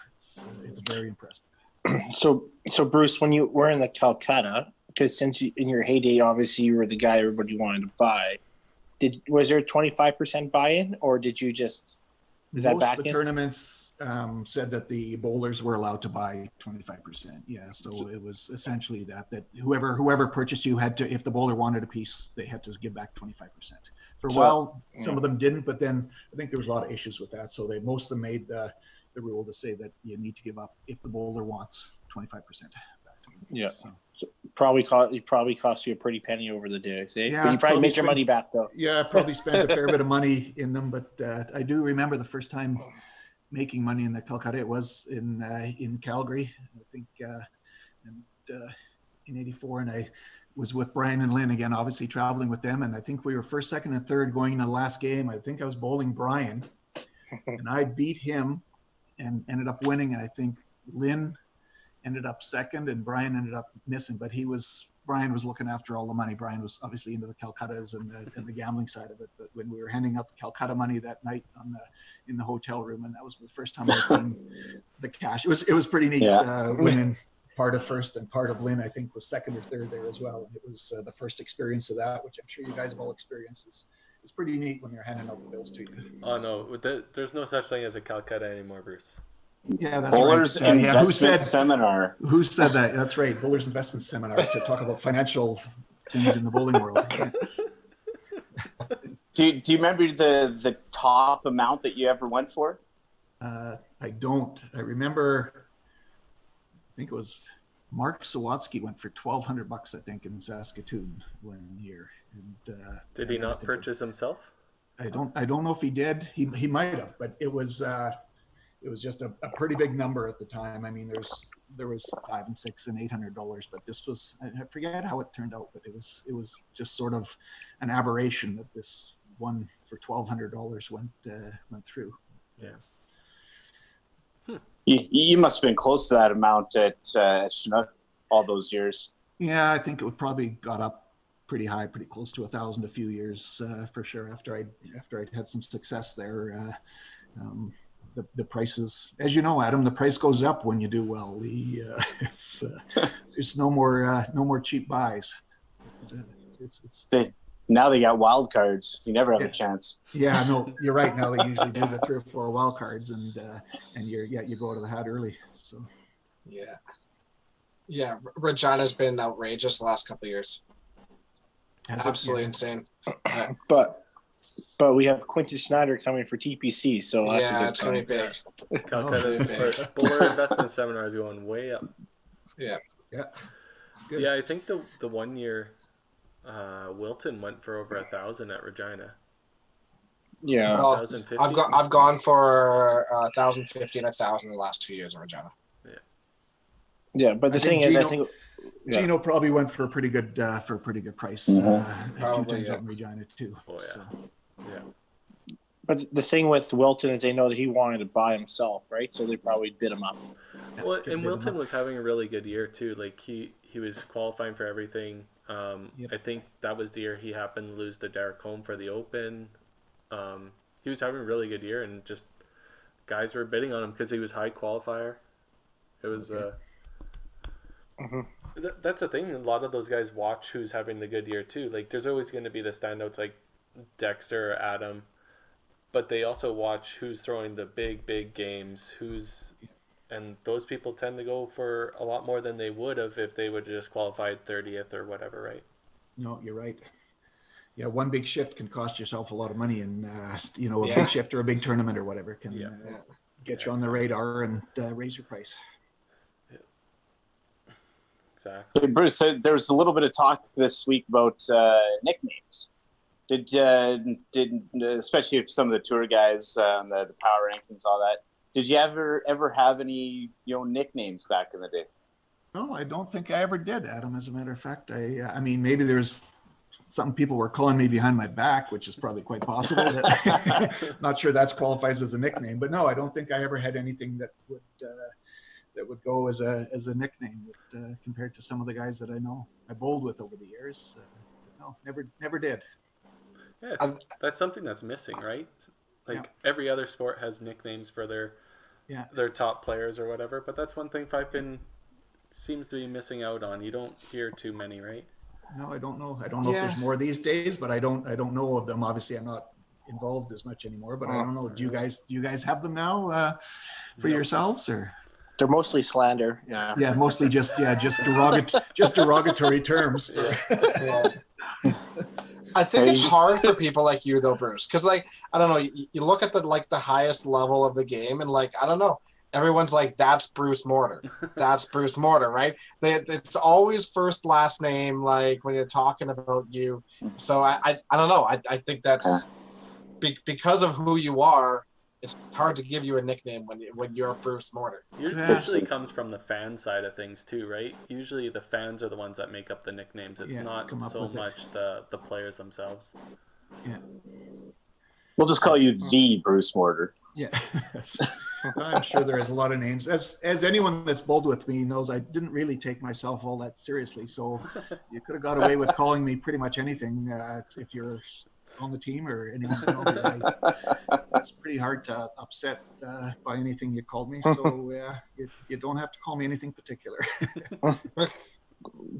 [SPEAKER 3] It's very impressive.
[SPEAKER 5] So Bruce, when you were in the Calcutta, because since in your heyday, obviously you were the guy everybody wanted to buy. Was there a 25% buy-in, or did you just?
[SPEAKER 3] Most of the tournaments said that the bowlers were allowed to buy 25%. Yeah, so it was essentially that whoever purchased you had to, if the bowler wanted a piece, they had to give back 25%. For a while, some of them didn't, but then I think there was a lot of issues with that. So most of them made the rule to say that you need to give up if the bowler wants 25% back to him.
[SPEAKER 5] Yeah. So probably cost you a pretty penny over the days, eh?
[SPEAKER 3] Yeah,
[SPEAKER 5] but you probably made your money back though.
[SPEAKER 3] Yeah, I probably spent a fair bit of money in them, but I do remember the first time making money in the Calcutta. It was in Calgary, I think, in '84, and I was with Brian and Lynn again, obviously traveling with them, and I think we were 1st, 2nd, and 3rd going into the last game. I think I was bowling Brian, and I beat him and ended up winning, and I think Lynn ended up 2nd and Brian ended up missing, but Brian was looking after all the money. Brian was obviously into the Calcuttas and the gambling side of it. But when we were handing out the Calcutta money that night in the hotel room, and that was the first time I'd seen the cash. It was pretty neat. Winning part of 1st and part of Lynn, I think, was 2nd or 3rd there as well. It was the first experience of that, which I'm sure you guys have all experienced. It's pretty neat when you're handing out the bills to you.
[SPEAKER 1] Oh no, there's no such thing as a Calcutta anymore, Bruce.
[SPEAKER 3] Yeah, that's
[SPEAKER 2] Bowlers
[SPEAKER 3] right.
[SPEAKER 2] Investment Seminar.
[SPEAKER 3] Who said that? That's right. Bowlers Investment Seminar to talk about financial things in the bowling world.
[SPEAKER 2] Do you remember the top amount that you ever went for?
[SPEAKER 3] I don't. I remember. I think it was Mark Sawatsky went for $1,200, I think, in Saskatoon one year. And,
[SPEAKER 1] did he not purchase himself?
[SPEAKER 3] I don't know if he did. He might have, but it was just a pretty big number at the time. I mean, there was $500 and $600 and $800, but this was, I forget how it turned out, but it was just sort of an aberration that this one for $1,200 went through.
[SPEAKER 1] Yeah.
[SPEAKER 2] You must have been close to that amount at Chinook all those years.
[SPEAKER 3] Yeah, I think it probably got up pretty high, pretty close to 1,000 a few years for sure after I'd had some success there. The prices, as you know, Adam, the price goes up when you do well. There's no more cheap buys.
[SPEAKER 2] Now they got wild cards. You never have a chance.
[SPEAKER 3] Yeah, no, you're right. Now they usually do the 3 or 4 wild cards, and you go out of the hat early. So
[SPEAKER 4] yeah, Regina's been outrageous the last couple of years. Absolutely insane.
[SPEAKER 5] But But we have Quintus Schneider coming for TPC, so
[SPEAKER 4] Yeah, it's going to be big.
[SPEAKER 1] Calcutta's Bowler investment seminar is going way up.
[SPEAKER 4] Yeah.
[SPEAKER 3] Good.
[SPEAKER 1] Yeah, I think the 1 year Wilton went for over 1,000 at Regina.
[SPEAKER 5] Yeah.
[SPEAKER 4] Well,
[SPEAKER 1] 1,050.
[SPEAKER 4] I've gone for 1,050 and 1,000 the last 2 years in Regina.
[SPEAKER 5] Yeah, but the thing is, I think
[SPEAKER 3] Gino probably went for a pretty good price. A few times out in Regina too.
[SPEAKER 1] Oh yeah.
[SPEAKER 3] So.
[SPEAKER 1] Yeah.
[SPEAKER 5] But the thing with Wilton is they know that he wanted to buy himself, right? So they probably bid him up.
[SPEAKER 1] Well, and Wilton was having a really good year too. Like he was qualifying for everything. I think that was the year he happened to lose to Derek Holm for the Open. He was having a really good year, and just guys were bidding on him because he was high qualifier. It was that's the thing. A lot of those guys watch who's having the good year too. Like there's always going to be the standouts like Dexter or Adam, but they also watch who's throwing the big games, and those people tend to go for a lot more than they would have if they would have just qualified 30th or whatever, right?
[SPEAKER 3] No, you're right. Yeah, one big shift can cost yourself a lot of money, and a big shift or a big tournament or whatever can get you on the radar and raise your price.
[SPEAKER 1] Exactly.
[SPEAKER 2] Hey, Bruce, there was a little bit of talk this week about nicknames. Did especially if some of the tour guys, the power rankings, all that. Did you ever have any nicknames back in the day?
[SPEAKER 3] No, I don't think I ever did, Adam. As a matter of fact, I mean maybe there's some people were calling me behind my back, which is probably quite possible. Not sure that qualifies as a nickname, but no, I don't think I ever had anything that would go as a nickname compared to some of the guys that I bowled with over the years. No, never did.
[SPEAKER 1] Yeah, that's something that's missing, right? Like every other sport has nicknames for their top players or whatever, but that's one thing 5PIN seems to be missing out on. You don't hear too many, right?
[SPEAKER 3] No, I don't know. I don't know if there's more these days, but I don't know of them. Obviously, I'm not involved as much anymore, but I don't know. Do you guys have them now for yourselves, or?
[SPEAKER 5] They're mostly slander. Yeah.
[SPEAKER 3] Yeah, mostly just derogatory terms.
[SPEAKER 4] I think it's hard for people like you though, Bruce, because I don't know. You look at the highest level of the game, and I don't know. Everyone's like, that's Bruce Morter. That's Bruce Morter, right? It's always first, last name, like when you're talking about you. So I don't know. I think that's because of who you are, it's hard to give you a nickname when you're Bruce Morter.
[SPEAKER 1] Usually comes from the fan side of things too, right? Usually the fans are the ones that make up the nicknames. It's not so much the players themselves.
[SPEAKER 3] Yeah.
[SPEAKER 2] We'll just call you the Bruce Morter.
[SPEAKER 3] Yeah. I'm sure there is a lot of names. As anyone that's bowled with me knows, I didn't really take myself all that seriously. So you could have got away with calling me pretty much anything if you're on the team or anyone. It's pretty hard to upset by anything you called me. So you don't have to call me anything particular.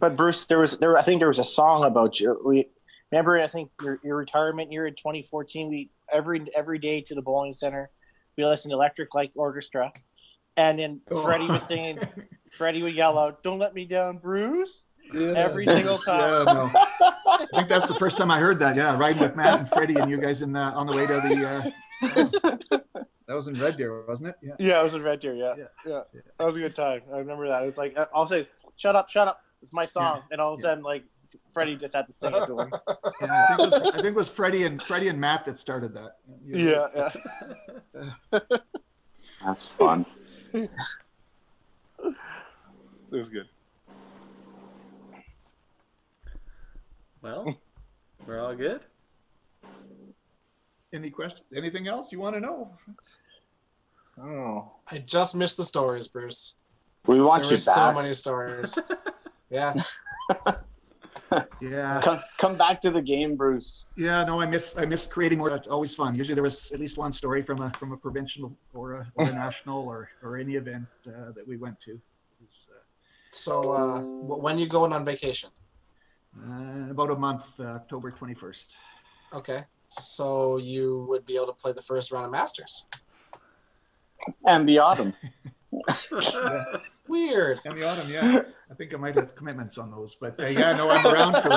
[SPEAKER 5] But Bruce, I think there was a song about you. Remember, I think your retirement year in 2014. We every day to the bowling center, we listened to Electric Light Orchestra, and then Freddie was singing. Freddie would yell out, "Don't let me down, Bruce!" Every single time.
[SPEAKER 3] Yeah, no. I think that's the first time I heard that. Yeah, riding with Matt and Freddie and you guys on the way to the. That was in Red Deer, wasn't it?
[SPEAKER 5] Yeah, it was in Red Deer. Yeah. That was a good time. I remember that. It was like I'll say, "Shut up! It's my song," and all of a sudden, Freddie just had to sing it to him.
[SPEAKER 3] Yeah, I think it was Freddie and Matt that started that.
[SPEAKER 5] Yeah.
[SPEAKER 2] That's fun.
[SPEAKER 5] It was good.
[SPEAKER 1] Well, we're all good.
[SPEAKER 3] Any questions? Anything else you want to know?
[SPEAKER 5] Oh,
[SPEAKER 4] I just missed the stories, Bruce.
[SPEAKER 2] We want
[SPEAKER 4] there
[SPEAKER 2] you
[SPEAKER 4] were
[SPEAKER 2] back.
[SPEAKER 4] so many stories. Yeah.
[SPEAKER 3] Yeah.
[SPEAKER 2] Come back to the game, Bruce.
[SPEAKER 3] Yeah, no, I miss creating more. Always fun. Usually there was at least one story from a provincial or a national or any event that we went to.
[SPEAKER 4] So when you going on vacation?
[SPEAKER 3] About a month, October 21st.
[SPEAKER 4] Okay. So you would be able to play the first round of Masters.
[SPEAKER 2] And the autumn.
[SPEAKER 4] Weird.
[SPEAKER 3] In the autumn, yeah. I think I might have commitments on those, but no, I'm around for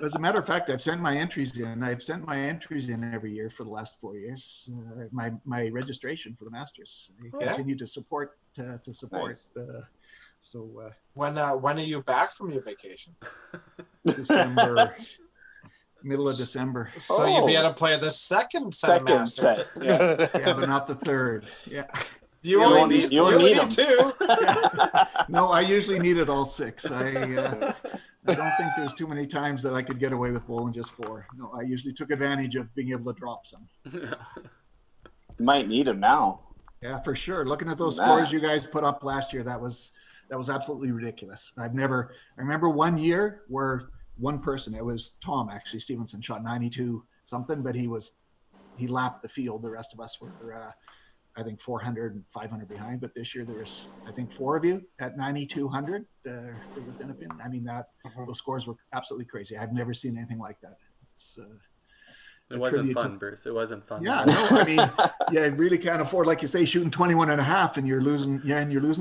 [SPEAKER 3] As a matter of fact, I've sent my entries in. I've sent my entries in every year for the last 4 years. My registration for the Masters. I continue to support.
[SPEAKER 2] Nice.
[SPEAKER 4] When are you back from your vacation?
[SPEAKER 3] December, middle of December.
[SPEAKER 4] So you'll be able to play the second set of Masters.
[SPEAKER 2] Set. Yeah.
[SPEAKER 3] Yeah, but not the third. Yeah.
[SPEAKER 4] You only need 2.
[SPEAKER 3] No, I usually need it all 6. I don't think there's too many times that I could get away with bowling just 4. No, I usually took advantage of being able to drop some.
[SPEAKER 2] You might need them now.
[SPEAKER 3] Yeah, for sure. Looking at those scores you guys put up last year, that was absolutely ridiculous. I remember one year where one person, it was Tom actually, Stevenson, shot 92 something, but he lapped the field. The rest of us were I think 400 and 500 behind, but this year there's I think 4 of you at 9,200 within a pin. I mean those scores were absolutely crazy. I've never seen anything like that.
[SPEAKER 1] It wasn't fun, Bruce. It wasn't fun.
[SPEAKER 3] Yeah, no, I mean, yeah, it really can't afford, like you say, shooting 21 and a half and you're losing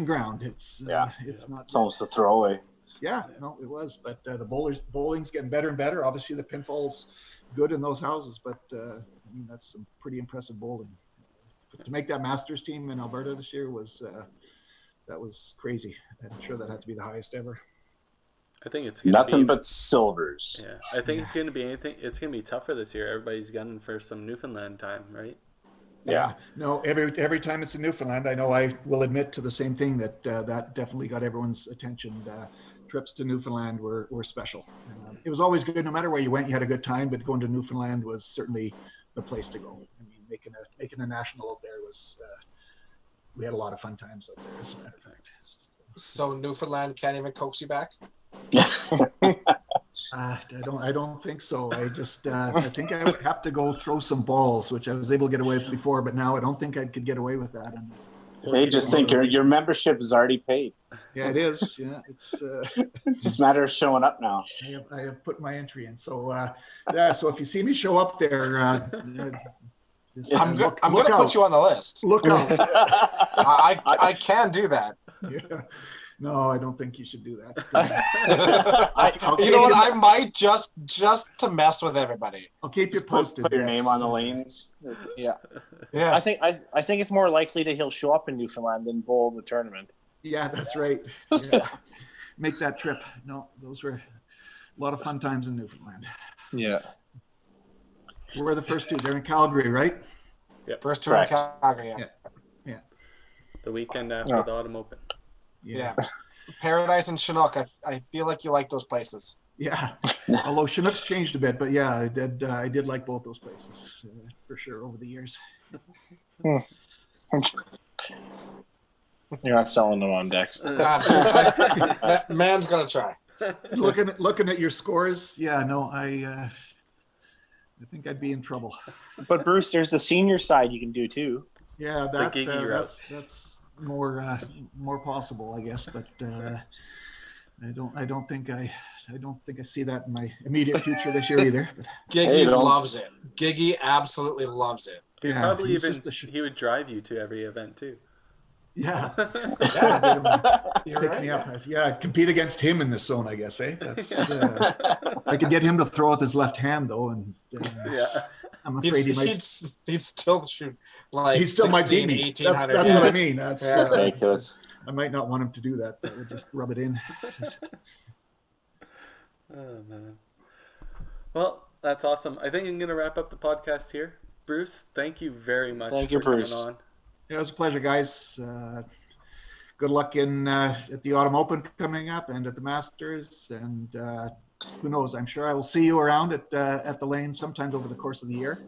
[SPEAKER 3] ground. It's not.
[SPEAKER 2] It's almost a throwaway.
[SPEAKER 3] Yeah, no, it was, but the bowling's getting better and better. Obviously, the pinfall's good in those houses, but I mean that's some pretty impressive bowling. To make that Masters team in Alberta this year was crazy. I'm sure that had to be the highest ever.
[SPEAKER 1] I think it's
[SPEAKER 2] nothing but silvers.
[SPEAKER 1] Yeah, I think it's going to be anything. It's going to be tougher this year. Everybody's gunning for some Newfoundland time, right?
[SPEAKER 3] Yeah. No, every time it's in Newfoundland, I know I will admit to the same thing that definitely got everyone's attention. Trips to Newfoundland were special. It was always good. No matter where you went, you had a good time. But going to Newfoundland was certainly the place to go. I mean, making a national out there was. We had a lot of fun times out there, as a matter of fact.
[SPEAKER 4] So Newfoundland can't even coax you back?
[SPEAKER 3] I don't think so. I just I think I would have to go throw some balls, which I was able to get away with before, but now I don't think I could get away with that. And
[SPEAKER 2] they just think your membership is already paid.
[SPEAKER 3] Yeah, it is. Yeah, it's
[SPEAKER 2] just a matter of showing up now.
[SPEAKER 3] I have put my entry in. So so if you see me show up there,
[SPEAKER 4] I'm going to put you on the list.
[SPEAKER 3] Look out.
[SPEAKER 4] I can do that.
[SPEAKER 3] Yeah. No, I don't think you should do that.
[SPEAKER 4] You know what? I might just to mess with everybody.
[SPEAKER 3] I'll keep you posted.
[SPEAKER 2] Put your name on the lanes.
[SPEAKER 5] Yeah. I think it's more likely that he'll show up in Newfoundland than bowl the tournament.
[SPEAKER 3] Yeah, that's right. Yeah. Make that trip. No, those were a lot of fun times in Newfoundland.
[SPEAKER 5] Yeah.
[SPEAKER 3] Where were the first two? They're in Calgary, right?
[SPEAKER 1] Yep.
[SPEAKER 4] First two in Calgary.
[SPEAKER 3] Yeah.
[SPEAKER 1] The weekend after the Autumn Open.
[SPEAKER 3] Yeah.
[SPEAKER 4] Paradise and Chinook. I feel like you like those places.
[SPEAKER 3] Yeah. Although Chinook's changed a bit, but yeah, I did like both those places for sure over the years.
[SPEAKER 5] You're not selling them on Dex.
[SPEAKER 4] Man's gonna try.
[SPEAKER 3] Looking at your scores, yeah, no, I think I'd be in trouble.
[SPEAKER 5] But Bruce, there's the senior side you can do too.
[SPEAKER 3] Yeah, that's more possible, I guess, but I don't think I see that in my immediate future this year either. But.
[SPEAKER 4] Giggy loves it. Giggy absolutely loves it.
[SPEAKER 1] He would drive you to every event too.
[SPEAKER 3] Yeah.
[SPEAKER 4] You're
[SPEAKER 3] Pick
[SPEAKER 4] right.
[SPEAKER 3] me up. Yeah, I'd compete against him in this zone, I guess. That's, I could get him to throw with his left hand though, and I'm afraid he'd
[SPEAKER 4] still shoot like
[SPEAKER 3] he still might beat me.
[SPEAKER 4] 1800.
[SPEAKER 3] That's what I mean. That's
[SPEAKER 2] ridiculous.
[SPEAKER 3] I might not want him to do that. That would just rub it in.
[SPEAKER 1] Oh man. Well, that's awesome. I think I'm gonna wrap up the podcast here. Bruce, thank you very much for coming on.
[SPEAKER 3] Yeah, it was a pleasure, guys. Good luck at the Autumn Open coming up and at the Masters. And who knows? I'm sure I will see you around at the lane sometimes over the course of the year.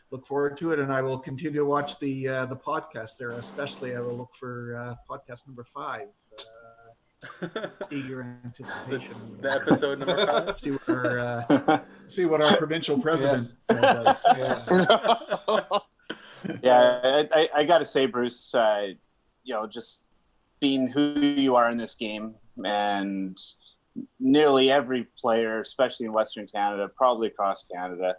[SPEAKER 3] Look forward to it, and I will continue to watch the podcast there. Especially, I will look for podcast number 5. Eager anticipation.
[SPEAKER 1] The episode number 5.
[SPEAKER 3] See what our provincial president does.
[SPEAKER 4] Yes.
[SPEAKER 2] Yeah, I got to say, Bruce, just being who you are in this game, and nearly every player, especially in Western Canada, probably across Canada,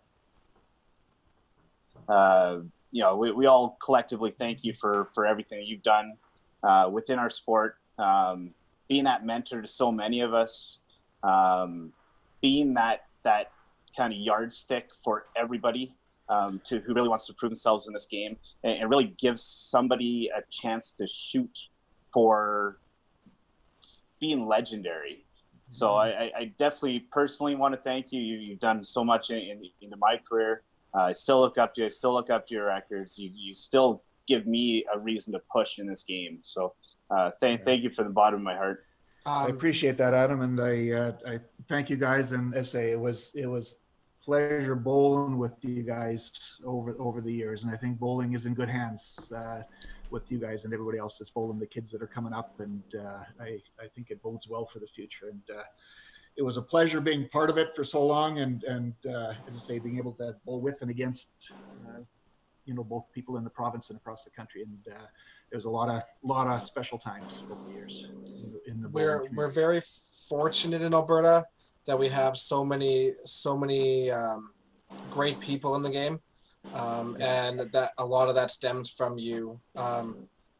[SPEAKER 2] we all collectively thank you for everything that you've done within our sport, being that mentor to so many of us, being that kind of yardstick for everybody who really wants to prove themselves in this game, and really gives somebody a chance to shoot for being legendary. So I definitely personally want to thank you. You've done so much into my career. I still look up to you. I still look up to your records. You still give me a reason to push in this game. So thank you from the bottom of my heart.
[SPEAKER 3] I appreciate that, Adam, and I thank you guys. And as I say, it was pleasure bowling with you guys over the years, and I think bowling is in good hands with you guys and everybody else that's bowling, the kids that are coming up, and I think it bodes well for the future. And it was a pleasure being part of it for so long, and as I say, being able to bowl with and against both people in the province and across the country. And there's a lot of special times over the years in the bowling community.
[SPEAKER 4] We're very fortunate in Alberta that we have so many great people in the game, and that a lot of that stems from you.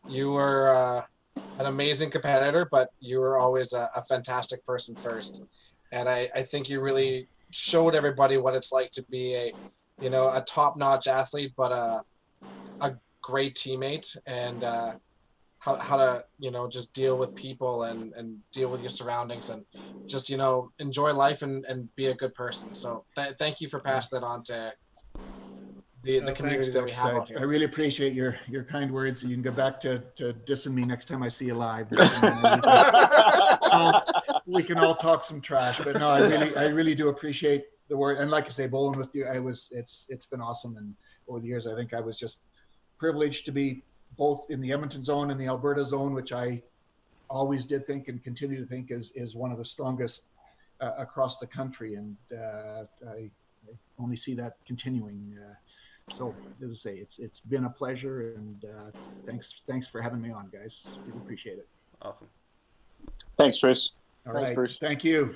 [SPEAKER 4] You were an amazing competitor, but you were always a fantastic person first, and I think you really showed everybody what it's like to be a top-notch athlete, but a great teammate, and how to just deal with people and deal with your surroundings, and just enjoy life and be a good person. So thank you for passing that on to the community that we have out here.
[SPEAKER 3] I really appreciate your kind words. You can go back to dissing me next time I see you live. We can all talk some trash, but no, I really do appreciate the word. And like I say, bowling with you, it's been awesome. And over the years, I think I was just privileged to be both in the Edmonton zone and the Alberta zone, which I always did think and continue to think is one of the strongest across the country. And I only see that continuing. So as I say, it's been a pleasure, and thanks for having me on, guys. Really appreciate it.
[SPEAKER 1] Awesome.
[SPEAKER 2] Thanks, Bruce.
[SPEAKER 3] All right. Bruce. Thank you.